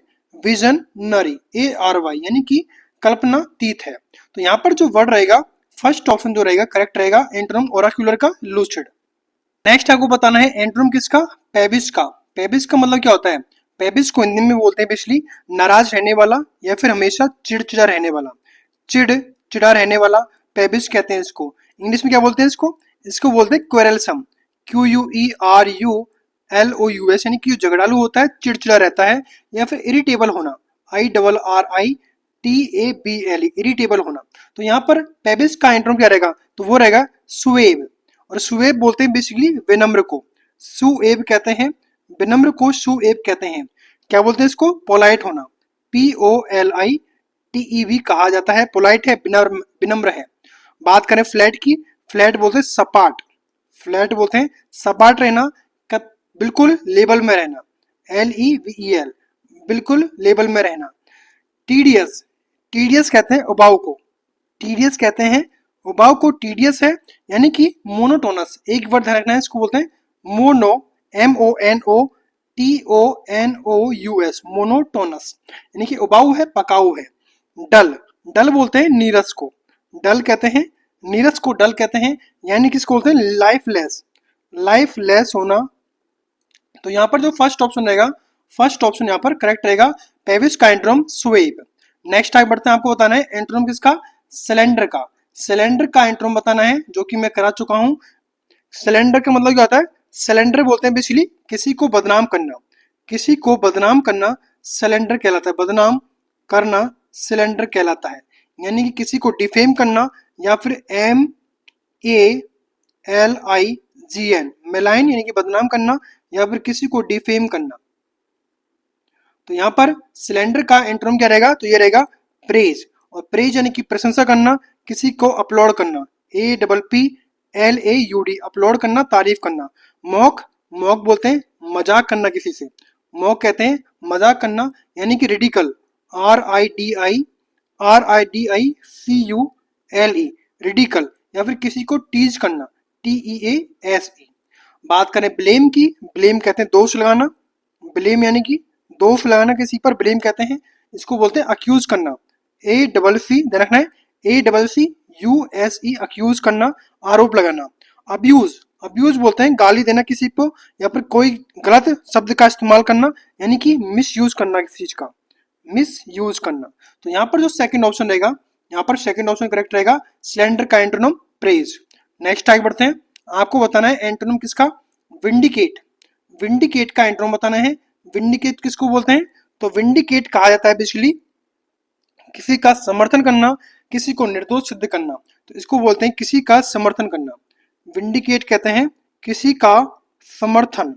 विजनरी, ARY, यानी कि कल्पनातीत है। तो यहाँ पर जो वर्ड रहेगा, फर्स्ट ऑप्शन जो रहेगा करेक्ट रहेगा, एंटोनिम ओराक्यूलर का लूसिड। नेक्स्ट आपको बताना है एंटोनिम किसका, पेबिस का। पेबिस का मतलब क्या होता है, पेबिस को हिंदी में बोलते हैं बेसिकली नाराज रहने वाला या फिर हमेशा चिड़चिड़ा रहने वाला, चिड़ा रहने वाला पेबिस कहते हैं इसको। इंग्लिश में क्या बोलते हैं इसको, इसको बोलते हैं क्वेरलसम, QUERULOUS, यानी कि झगड़ालू होता है, चिड़चिड़ा रहता है, या फिर इरिटेबल होना, IRRITABLE, इरिटेबल होना। तो यहाँ पर पेबिस का एंटोनिम क्या रहेगा, तो वो रहेगा सुएब। और सुएब बोलते हैं बेसिकली विनम्र को, सुएब कहते हैं, विनम्र को सुएब कहते हैं। क्या बोलते हैं इसको, पोलाइट होना, POLITEB कहा जाता है, पोलाइट है, विनम्र है। बात करें फ्लैट की, फ्लैट बोलते हैं सपाट, फ्लैट बोलते हैं सपाट रहना, बिल्कुल लेवल में रहना, LEVEL, बिल्कुल लेवल में रहना। टीडियस, टीडियस कहते हैं उबाऊ को, टीडियस कहते हैं उबाऊ को, टीडियस है यानी कि मोनोटोनस, एक वर्ड ध्यान रखना है, इसको बोलते हैं मोनो, MONOTONOUS, मोनोटोनस, यानी कि उबाऊ है, पकाऊ है। डल, डल बोलते हैं नीरस को, डल कहते हैं, नीरस को डल कहते हैं, यानी कि इसको बोलते हैं लाइफलेस, लाइफलेस होना। तो यहाँ पर जो फर्स्ट ऑप्शन रहेगा, फर्स्ट ऑप्शन यहाँ पर करेक्ट रहेगा, पेविस का एंटोनिम सुएब। नेक्स्ट टाइप बढ़ते हैं, आपको बताना है एंटोनिम किसका, सिलेंडर का। सिलेंडर का एंटोनिम बताना है, जो कि मैं करा चुका हूं। सिलेंडर का मतलब क्या होता है, सिलेंडर बोलते हैं बेसिकली किसी को बदनाम करना, किसी को बदनाम करना सिलेंडर कहलाता है, बदनाम करना सिलेंडर कहलाता है, यानी कि किसी को डिफेम करना, या फिर MALIGN, मेलाइन यानी कि बदनाम करना, या फिर किसी को डिफेम करना। तो यहाँ पर सिलेंडर का एंटोनिम क्या रहेगा, तो ये रहेगा प्रेज, और प्रेज यानी कि प्रशंसा करना, किसी को अपलोड करना, APPLAUD, अपलोड करना, तारीफ करना। मॉक, मॉक बोलते हैं मजाक करना किसी से, मॉक कहते हैं मजाक करना, यानी कि रिडिकल, RIDICULE, रिडिकल, या फिर किसी को टीज करना, TEASE। बात करें ब्लेम की, ब्लेम कहते हैं दोष लगाना, ब्लेम यानी कि दोष लगाना किसी पर, ब्लेम कहते हैं, इसको बोलते हैं अक्यूज करना, ACC ध्यान रखना है, ACCUSE, अक्यूज करना, आरोप लगाना। अब्यूज, अब्यूज बोलते हैं गाली देना किसी को, या फिर कोई गलत शब्द का इस्तेमाल करना, यानी कि मिस यूज करना किसी चीज का, मिस यूज करना। तो यहाँ पर जो सेकंड ऑप्शन रहेगा, यहाँ पर सेकंड ऑप्शन करेक्ट रहेगा, स्लेंडर का एंटोनिम प्रेज। नेक्स्ट टाइप बढ़ते हैं, आपको बताना है एंटोनिम किसका, विंडिकेट। विंडिकेट का एंटोनिम बताना है, विंडिकेट किसको बोलते हैं, तो विंडिकेट कहा जाता है बेसिकली किसी का समर्थन करना, किसी को निर्दोष सिद्ध करना, तो इसको बोलते हैं किसी का समर्थन करना। विंडिकेट कहते हैं किसी का समर्थन,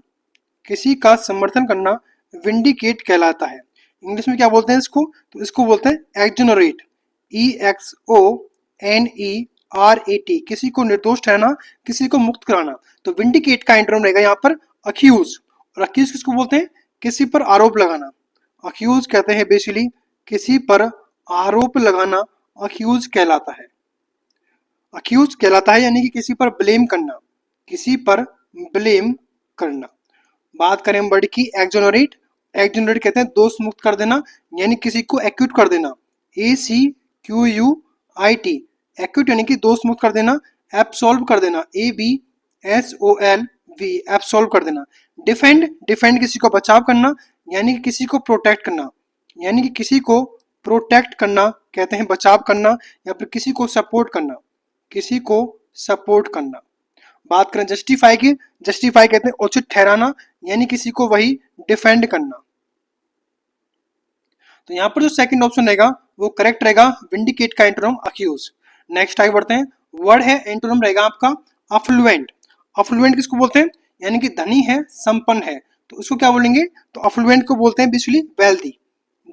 किसी का समर्थन करना विंडिकेट कहलाता है। इंग्लिश में क्या बोलते हैं इसको, तो इसको बोलते हैं एक्जोनरेट, EXONERAT, किसी को निर्दोष ठहराना, किसी को मुक्त कराना। तो विंडिकेट का एंटोनिम रहेगा यहाँ पर अक्यूज, और अक्यूज किसको बोलते हैं, किसी पर आरोप लगाना। अक्यूज कहते हैं बेसिकली किसी पर आरोप लगाना, अक्यूज कहलाता है, अक्यूज कहलाता है, यानी कि किसी पर ब्लेम करना, किसी पर ब्लेम करना। बात करें वर्ड की एक्जोनरेट, एक्जोनरेट कहते हैं दोष मुक्त कर देना, यानी किसी को एक्यूट कर देना, ACQUIT, एक्यूट यानी कि दोष मुक्त कर देना, एब्सॉल्व कर देना, ABSOLV, एब्सॉल्व कर देना। डिफेंड, डिफेंड किसी को बचाव करना, यानी कि किसी को प्रोटेक्ट करना, यानी कि किसी को प्रोटेक्ट करना कहते हैं बचाव करना, या फिर किसी को सपोर्ट करना, किसी को सपोर्ट करना। बात करें जस्टिफाई की, जस्टिफाई कहते हैं उचित ठहराना, यानी किसी को वही डिफेंड करना। तो यहाँ पर जो सेकंड ऑप्शन रहेगा वो करेक्ट रहेगा, विंडिकेट का एंटोनिम अक्यूज। नेक्स्ट टाइप बढ़ते हैं, वर्ड है एंटोनिम रहेगा आपका अफ्लुएंट। अफ्लुएंट किसको बोलते हैं, यानी कि धनी है, संपन्न है, तो उसको क्या बोलेंगे, तो अफ्लुएंट को बोलते हैं बेसिकली वेल्दी,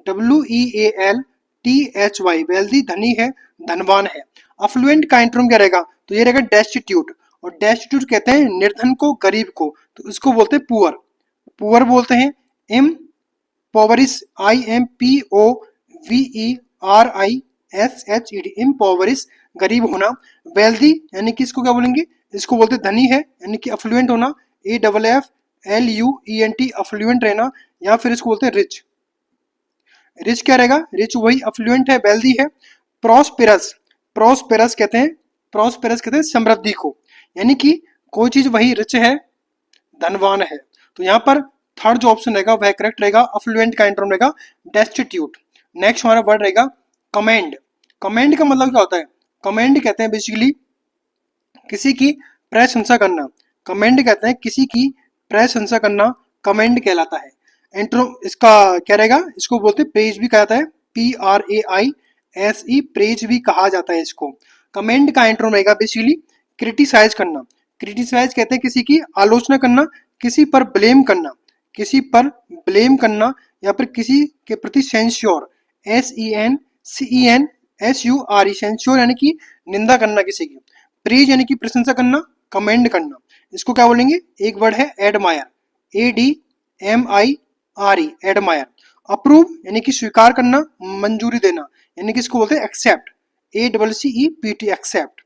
WEALTHY, वेल्दी धनी है, धनवान है। अफ्लुएंट का एंटोनिम क्या रहेगा, तो ये रहेगा डेस्टिट्यूट, और डेस्टिट्यूट कहते हैं निर्धन को, गरीब को, तो इसको बोलते हैं पुअर, पुअर बोलते हैं। इम्पोवरिश, IMPOVERISHED, इम्पोवरिश गरीब होना। वेल्दी यानी कि इसको क्या बोलेंगे, इसको बोलते हैं धनी है, यानी कि अफ्लुएंट होना, AFFLUENT LUENT अफ्लुएंट रहना, या फिर इसको बोलते हैं रिच। रिच क्या रहेगा, रिच वही, अफ्लुएंट है वेल्दी है। प्रॉस्पेरस, प्रॉस्पेरस कहते हैं समृद्धि को, यानी कि कोई चीज वही रिच है, धनवान है। तो यहाँ पर थर्ड जो ऑप्शन रहेगा वह करेक्ट रहेगा, अफ्लुएंट का एंटोनिम रहेगा डेस्टिट्यूट। नेक्स्ट हमारा वर्ड रहेगा कमेंड। कमेंड का मतलब क्या होता है, कमेंड कहते हैं बेसिकली किसी की प्रशंसा करना। कमेंड कहते हैं किसी की प्रशंसा करना, कमेंड कहलाता है। एंट्रो इसका क्या रहेगा, इसको बोलते हैं प्रेज भी कहा जाता है, PRAISE, प्रेज भी कहा जाता है इसको। कमेंड का एंट्रो रहेगा बेसिकली क्रिटिसाइज करना। क्रिटिसाइज कहते हैं किसी की आलोचना करना, किसी पर ब्लेम करना, किसी पर ब्लेम करना, या फिर किसी के प्रति सेंश्योर, SENCENSURE, सेंश्योर यानी कि निंदा करना किसी की। प्रेज यानी कि प्रशंसा करना, कमेंड करना, इसको क्या बोलेंगे, एक वर्ड है एडमायर, ADMIRE, एडमायर। अप्रूव यानी कि स्वीकार करना, मंजूरी देना, यानी कि इसको बोलते हैं एक्सेप्ट, ACCEPT, एक्सेप्ट।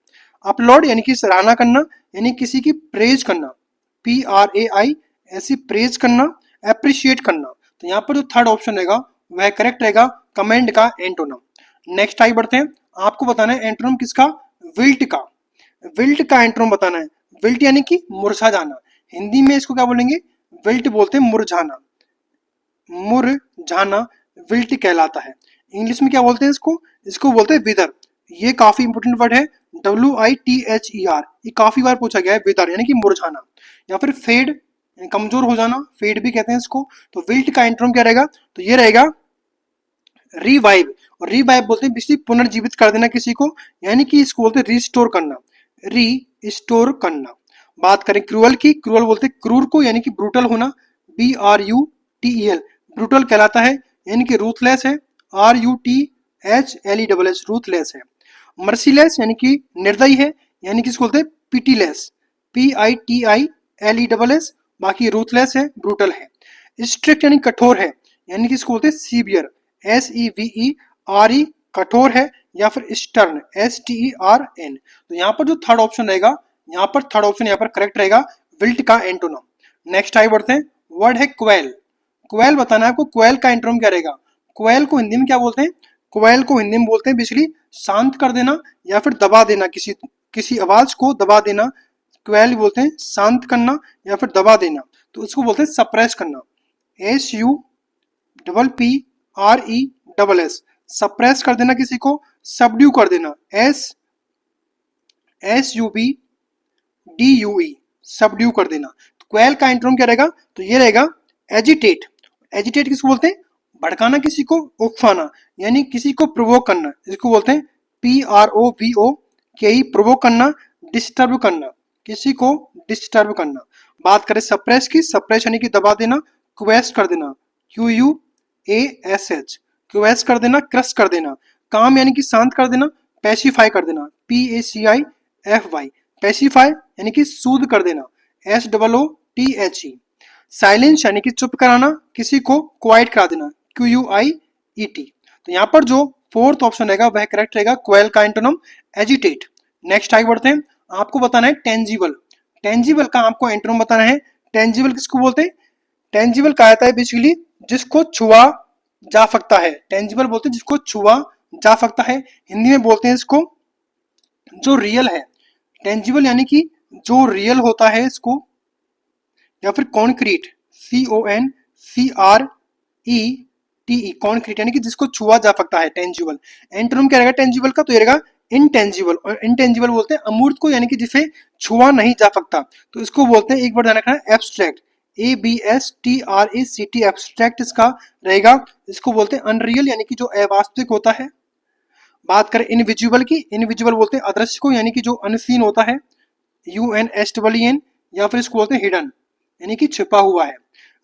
अपलोड यानी कि सराहना करना, यानी किसी की प्रेज करना, PRAISE, प्रेज करना, अप्रिशिएट करना। तो यहाँ पर जो थर्ड ऑप्शन रहेगा वह करेक्ट रहेगा, कमेंड का एंटोनम। नेक्स्ट आगे बढ़ते हैं, आपको बताना है एंटोनम किसका, विल्ट का। विल्ट का एंटोनम बताना है। विल्ट यानी कि मुरझा जाना, हिंदी में इसको क्या बोलेंगे, विल्ट बोलते हैं मुरझाना, मुरझाना विल्ट कहलाता है। इंग्लिश में क्या बोलते हैं इसको, इसको बोलते हैं विदर। ये काफी इंपोर्टेंट वर्ड है, WITHER, ये काफी बार पूछा गया है, विदर यानी कि मुरझाना। या फिर फेड, कमजोर हो जाना, फेड भी कहते हैं इसको। तो विल्ट का एंटोनिम क्या रहेगा, तो ये रहेगा रिवाइव। और रिवाइव बोलते हैं किसी पुनर्जीवित कर देना किसी को, यानी कि इसको बोलते हैं रिस्टोर करना, रिस्टोर करना। बात करें क्रूअल की, क्रूअल बोलते हैं क्रूर को, यानी कि ब्रूटल होना, BRUTEL, ब्रूटल कहलाता है, यानी कि रूथलेस है, RUTHLESS, रूथलेस है। मर्सीलेस यानी कि निर्दयी है, यानी कि इसको बोलते हैं पिटीलेस, PITILESS, बाकी रूथलेस है, ब्रूटल है। स्ट्रिक्ट यानी कठोर है, यानी कि इसको बोलते हैं सीवियर, SEVERE, कठोर है, या फिर स्टर्न, STERN। तो यहाँ पर जो थर्ड ऑप्शन रहेगा, यहाँ पर थर्ड ऑप्शन यहाँ पर करेक्ट रहेगा, विल्ट का एंटोनम। नेक्स्ट आगे बढ़ते हैं, वर्ड है क्वेल। क्वेल बताना है आपको, क्वेल का एंटोनम क्या रहेगा। क्वेल को हिंदी में क्या बोलते हैं, क्वेल को हिंदी में बोलते हैं बेसिकली शांत कर देना, या फिर दबा देना, किसी किसी आवाज को दबा देना, क्वेल बोलते हैं शांत करना या फिर दबा देना। तो इसको बोलते हैं सप्रेस करना, SUPPRESS, सप्रेस कर देना किसी को, सबड्यू कर देना, SUBDUE, सबड्यू कर देना। तो क्वेल का एंटोनिम क्या रहेगा, तो ये रहेगा एजिटेट। एजिटेट किसको बोलते हैं, भड़काना किसी को, उकसाना, यानी किसी को प्रोवोक करना, इसको बोलते हैं PROVOKE, प्रोवोक करना, डिस्टर्ब करना, किसी को डिस्टर्ब करना। बात करें सप्रेस की, सप्रेस यानी कि दबा देना, क्वेस्ट कर देना, QUASH, क्वेस्ट कर देना, क्रश कर देना। काम यानी कि शांत कर देना, पैसिफाई कर देना, PACIFY, पैसिफाई यानी कि सूद कर देना, SOOTHE। साइलेंस यानी कि चुप कराना, किसी को क्वाइट करा देना, QUIET। तो यहाँ पर जो फोर्थ ऑप्शन रहेगा वह करेक्ट रहेगा, क्वेल का एंटोनिम एजिटेट। नेक्स्ट आगे बढ़ते हैं, आपको बताना है टेंजिबल। टेंजिबल का आपको एंटोनिम बताना है। टेंजिबल किसको बोलते हैं, टेंजिबल कहा जाता है बेसिकली जिसको छुआ जा सकता है, टेंजिबल बोलते हैं जिसको छुआ जा सकता है। हिंदी में बोलते हैं इसको जो रियल है, टेंजिबल यानी कि जो रियल होता है इसको, या फिर कॉन्क्रीट, CONCRETE, कॉन्क्रीट यानी कि जिसको छुआ जा सकता है, टेंजिबल। एंटोनिम क्या रहेगा टेंजिबल का, तो ये रहेगा इनटेंजिबल। और इनटेंजिबल बोलते हैं अमूर्त को, यानी कि जिसे छुआ नहीं जा सकता, तो इसको बोलते हैं, एक बार ध्यान रखना, एब्स्ट्रैक्ट, ABSTRACT, एब्स्ट्रैक्ट इसका रहेगा। इसको बोलते हैं अनरियल, यानी कि जो अवास्तविक होता है। बात करें इनविजिबल की, इनविजिबल बोलते हैं अदृश्य को, यानी कि जो अनसीन होता है, UNSEEN, या फिर इसको बोलते हैं हिडन, यानी कि छिपा हुआ है।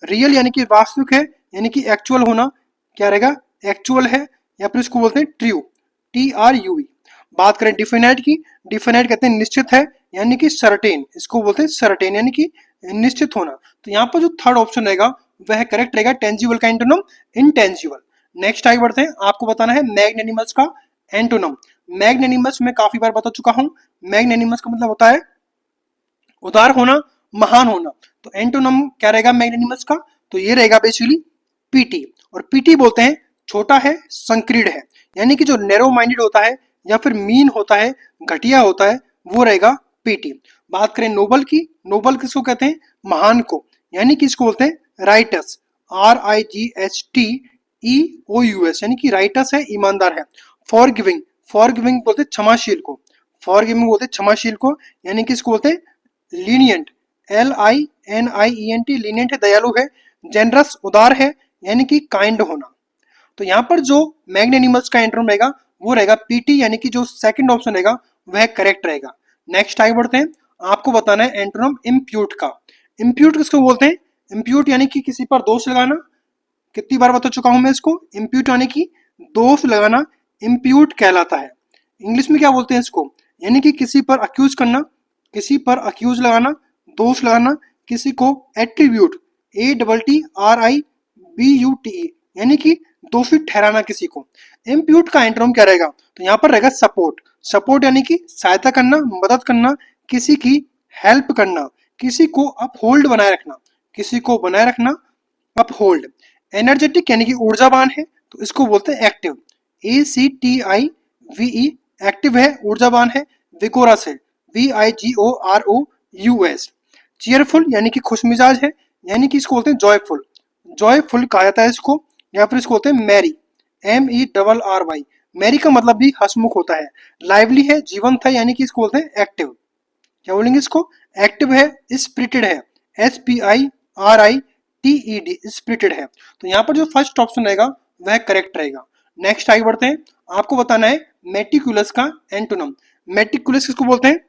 रियल यानी कि वास्तविक है, यानी कि एक्चुअल होना, क्या रहेगा, एक्चुअल है, या फिर इसको बोलते हैं ट्रू, TRUE। बात करें डिफिनाइट की, डिफिनाइट कहते हैं निश्चित है, यानी कि सर्टेन, इसको बोलते हैं सर्टेन यानी कि निश्चित होना। तो यहाँ पर जो थर्ड ऑप्शन रहेगा वह करेक्ट रहेगा, टेंजिबल का एंटोनिम इनटेंजिबल। नेक्स्ट आगे बढ़ते हैं, आपको बताना है मैग्नेनिमस का एंटोनिम। मैग्नेनिमस मैं काफी बार बता चुका हूं। मैग्नेनिमस का मतलब होता है उदार होना, महान होना। तो तो एंटोनम क्या रहेगा मैग्नेनिमस का, तो ये रहेगा बेसिकली पीटी। और पीटी बोलते हैं छोटा है, संकीर्ण है, यानी कि जो नैरो माइंडेड होता है या फिर मीन होता है, घटिया होता है, वो रहेगा पीटी। बात करें नोबल की, नोबल किसको कहते हैं, महान को, यानी कि इसको बोलते हैं राइटस, RIGHTEOUS, यानी कि राइटस है, ईमानदार है। फॉरगिविंग, फॉरगिविंग बोलते हैं क्षमाशील को, फॉरगिविंग बोलते हैं क्षमाशील को, यानी कि इसको बोलते हैं लीनियंट, LINIENT, लीनियंट है, दयालु है। जेनरस, उदार है, यानी कि काइंड होना। तो यहाँ पर जो मैग्नेनिमस का एंटोनिम रहेगा वो रहेगा पीटी, यानी कि जो सेकंड ऑप्शन रहेगा वह करेक्ट रहेगा। नेक्स्ट आगे बढ़ते हैं, आपको बताना है एंटोनिम इम्प्यूट का। इम्प्यूट किसको बोलते हैं, इम्प्यूट यानी कि किसी पर दोष लगाना, कितनी बार बता चुका हूं मैं इसको, इम्प्यूट यानी कि दोष लगाना इम्प्यूट कहलाता है। इंग्लिश में क्या बोलते हैं इसको, यानी कि किसी पर अक्यूज करना, किसी पर अक्यूज लगाना, दोष लगाना, किसी को एट्रीब्यूट, ATTRIBUTE, यानी कि दोषी ठहराना किसी को। इम्प्यूट का एंटोनिम क्या रहेगा, तो यहाँ पर रहेगा सपोर्ट, सपोर्ट यानी कि सहायता करना, मदद करना, किसी की हेल्प करना, किसी को अपहोल्ड बनाए रखना, किसी को बनाए रखना, अपहोल्ड। एनर्जेटिक यानी कि ऊर्जावान है, तो इसको बोलते हैं एक्टिव, ACTIVE, एक्टिव है, ऊर्जावान है। विगोरस है, VIGOROUS। चीयरफुल यानी कि खुशमिजाज है, यानी कि इसको बोलते हैं जॉयफुल, जॉयफुल कहा जाता है इसको। या फिर इसको बोलते हैं मैरी, MERRY, मैरी का मतलब भी हंसमुख होता है। लाइवली है, जीवंत है, यानी कि इसको बोलते हैं एक्टिव, क्या बोलेंगे इसको, एक्टिव है। स्पिरिटेड है, SPIRITED, स्पिरिटेड है। तो यहाँ पर जो फर्स्ट ऑप्शन रहेगा वह करेक्ट रहेगा। नेक्स्ट आगे बढ़ते हैं, आपको बताना है मेटिकुलस का एंटोनिम। मेटिकुलस किसको बोलते हैं,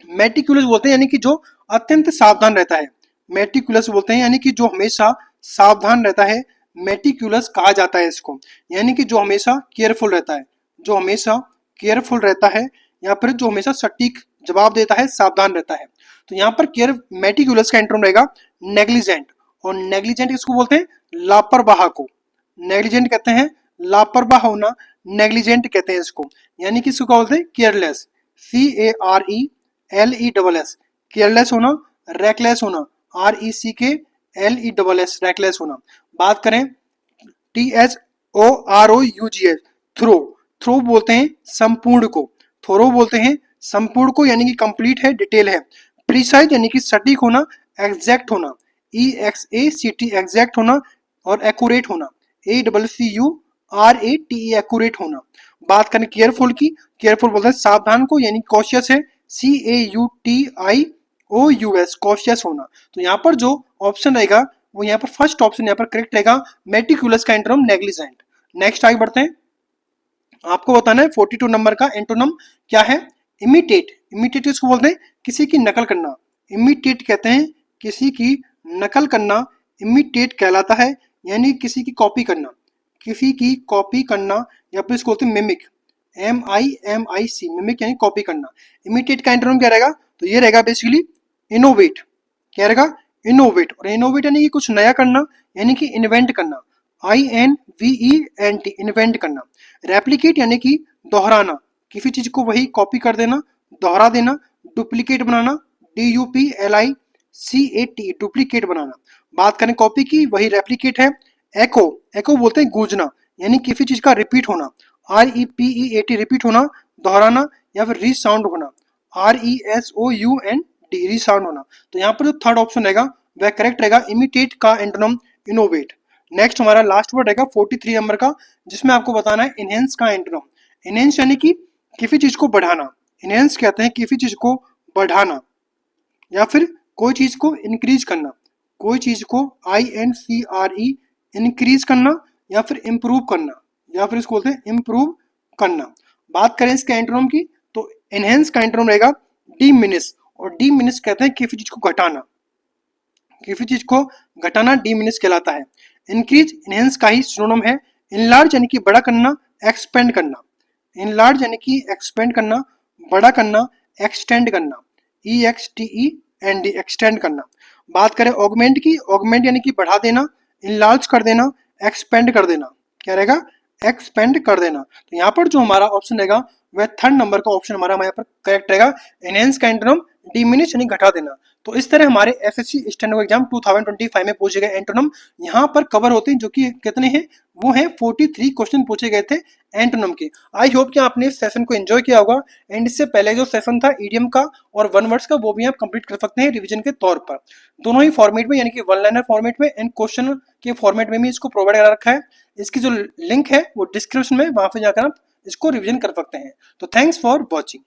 मेटिकुलस बोलते हैं यानी कि जो अत्यंत सावधान रहता है, मेटिकुलस बोलते हैं यानी कि जो हमेशा सावधान रहता है, मेटिकुलस कहा जाता है इसको, यानी कि जो हमेशा केयरफुल रहता है, जो हमेशा केयरफुल रहता है, या फिर जो हमेशा सटीक जवाब देता है, सावधान रहता है। तो यहाँ पर केयर मेटिकुलस का एंटोनिम रहेगा नेग्लिजेंट। और नेग्लिजेंट किसको बोलते हैं, लापरवाह को, नेग्लिजेंट कहते हैं लापरवाह होना, नेग्लिजेंट कहते हैं इसको, यानी कि इसको क्या बोलते हैं केयरलेस, CARELESS, केयरलेस होना, रेकलेस होना, RECKLESS, रेकलेस होना। बात करें THOROUGH, थ्रो, थ्रो बोलते हैं संपूर्ण को, थोरो बोलते हैं संपूर्ण को, यानी कि कंप्लीट है, डिटेल है। प्रिसाइज यानी कि सटीक होना, एग्जैक्ट होना, EXACT, एग्जैक्ट होना, और एक्यूरेट होना, ACCURATE, एक्यूरेट होना। बात करें केयरफुल की, केयरफुल बोलते हैं सावधान को, यानी कॉशियस है, CAUTIOUS, कॉशियस होना। तो यहाँ पर जो ऑप्शन रहेगा वो यहाँ पर फर्स्ट ऑप्शन यहाँ पर करेक्ट रहेगा, मेटिकुलस का एंटोनिम नेग्लिजेंट। नेक्स्ट आगे बढ़ते हैं, आपको बताना है 42 नंबर का एंटोनिम क्या है, इमिटेट। इमिटेट किसको बोलते हैं, किसी की नकल करना, इमिटेट कहते हैं किसी की नकल करना, इमिटेट कहलाता है, यानी किसी की कॉपी करना, किसी की कॉपी करना, या फिर इसको बोलते हैं मिमिक, MIMIC, मिमिक यानी कॉपी करना। इमिटेट का एंटोनिम क्या रहेगा, तो ये रहेगा बेसिकली इनोवेट, क्या रहेगा, इनोवेट। और इनोवेट यानी कि कुछ नया करना, यानी कि इन्वेंट करना, INVENT, इन्वेंट करना। रेप्लिकेट यानी कि दोहराना, किसी चीज को वही कॉपी कर देना, दोहरा देना। डुप्लीकेट बनाना, DUPLICAT, डुप्लीकेट बनाना। बात करें कॉपी की, वही रेप्लिकेट है। एको, एको बोलते हैं गूंजना, यानी किसी चीज का रिपीट होना, REPEAT, रिपीट होना, दोहराना, या फिर रीसाउंड होना, RESOUND, रीसाउंड होना। तो यहाँ पर जो थर्ड ऑप्शन रहेगा वह करेक्ट रहेगा, इमिटेट का एंटोनिम इनोवेट। नेक्स्ट हमारा लास्ट वर्ड रहेगा 43 नंबर का, जिसमें आपको बताना है इनहेंस का एंटोनिम। इनहेंस यानी कि किसी चीज को बढ़ाना, इनहेंस कहते हैं किसी चीज को बढ़ाना, या फिर कोई चीज को इंक्रीज करना, कोई चीज को INCRE, इंक्रीज करना, या फिर इम्प्रूव करना, या फिर इसको बोलते हैं इम्प्रूव करना। बात करें इसके एंटोनिम की, तो एनहेंस का एंटोनिम रहेगा डिमिनिश। और डिमिनिश कहते हैं किसी चीज को घटाना, किसी चीज को घटाना डिमिनिश कहलाता है। इंक्रीज इनहेंस का ही सिनोनिम है। इनलार्ज यानी कि बड़ा करना, एक्सपेंड करना, इनलार्ज यानी कि एक्सपेंड करना, बड़ा करना, एक्सटेंड करना, EXTEND, एक्सटेंड करना। बात करें ऑगमेंट की, ऑगमेंट यानी कि बढ़ा देना, इनलार्ज कर देना, एक्सपेंड कर देना, क्या रहेगा, एक्सपेंड कर देना। तो यहाँ पर जो हमारा ऑप्शन रहेगा वह थर्ड नंबर का ऑप्शन हमारा यहाँ पर करेक्ट रहेगा, एनहेंस का एंटोनिम डिमिनिश यानी घटा देना। तो इस तरह हमारे एसएससी स्टेनो एग्जाम 2025 में पूछे गए एंटोनम यहाँ पर कवर होते हैं, जो कि कितने हैं, वो हैं 43 क्वेश्चन पूछे गए थे एंटोनम के। आई होप कि आपने इस सेशन को एंजॉय किया होगा, एंड इससे पहले जो सेशन था ईडीएम का और वन वर्ड्स का, वो भी आप कंप्लीट कर सकते हैं रिवीजन के तौर पर। दोनों ही फॉर्मेट में, यानी कि वन लाइनर फॉर्मेट में एंड क्वेश्चन के फॉर्मेट में भी इसको प्रोवाइड करा रखा है। इसकी जो लिंक है वो डिस्क्रिप्शन में, वहां पे जाकर आप इसको रिवीजन कर सकते हैं। तो थैंक्स फॉर वॉचिंग।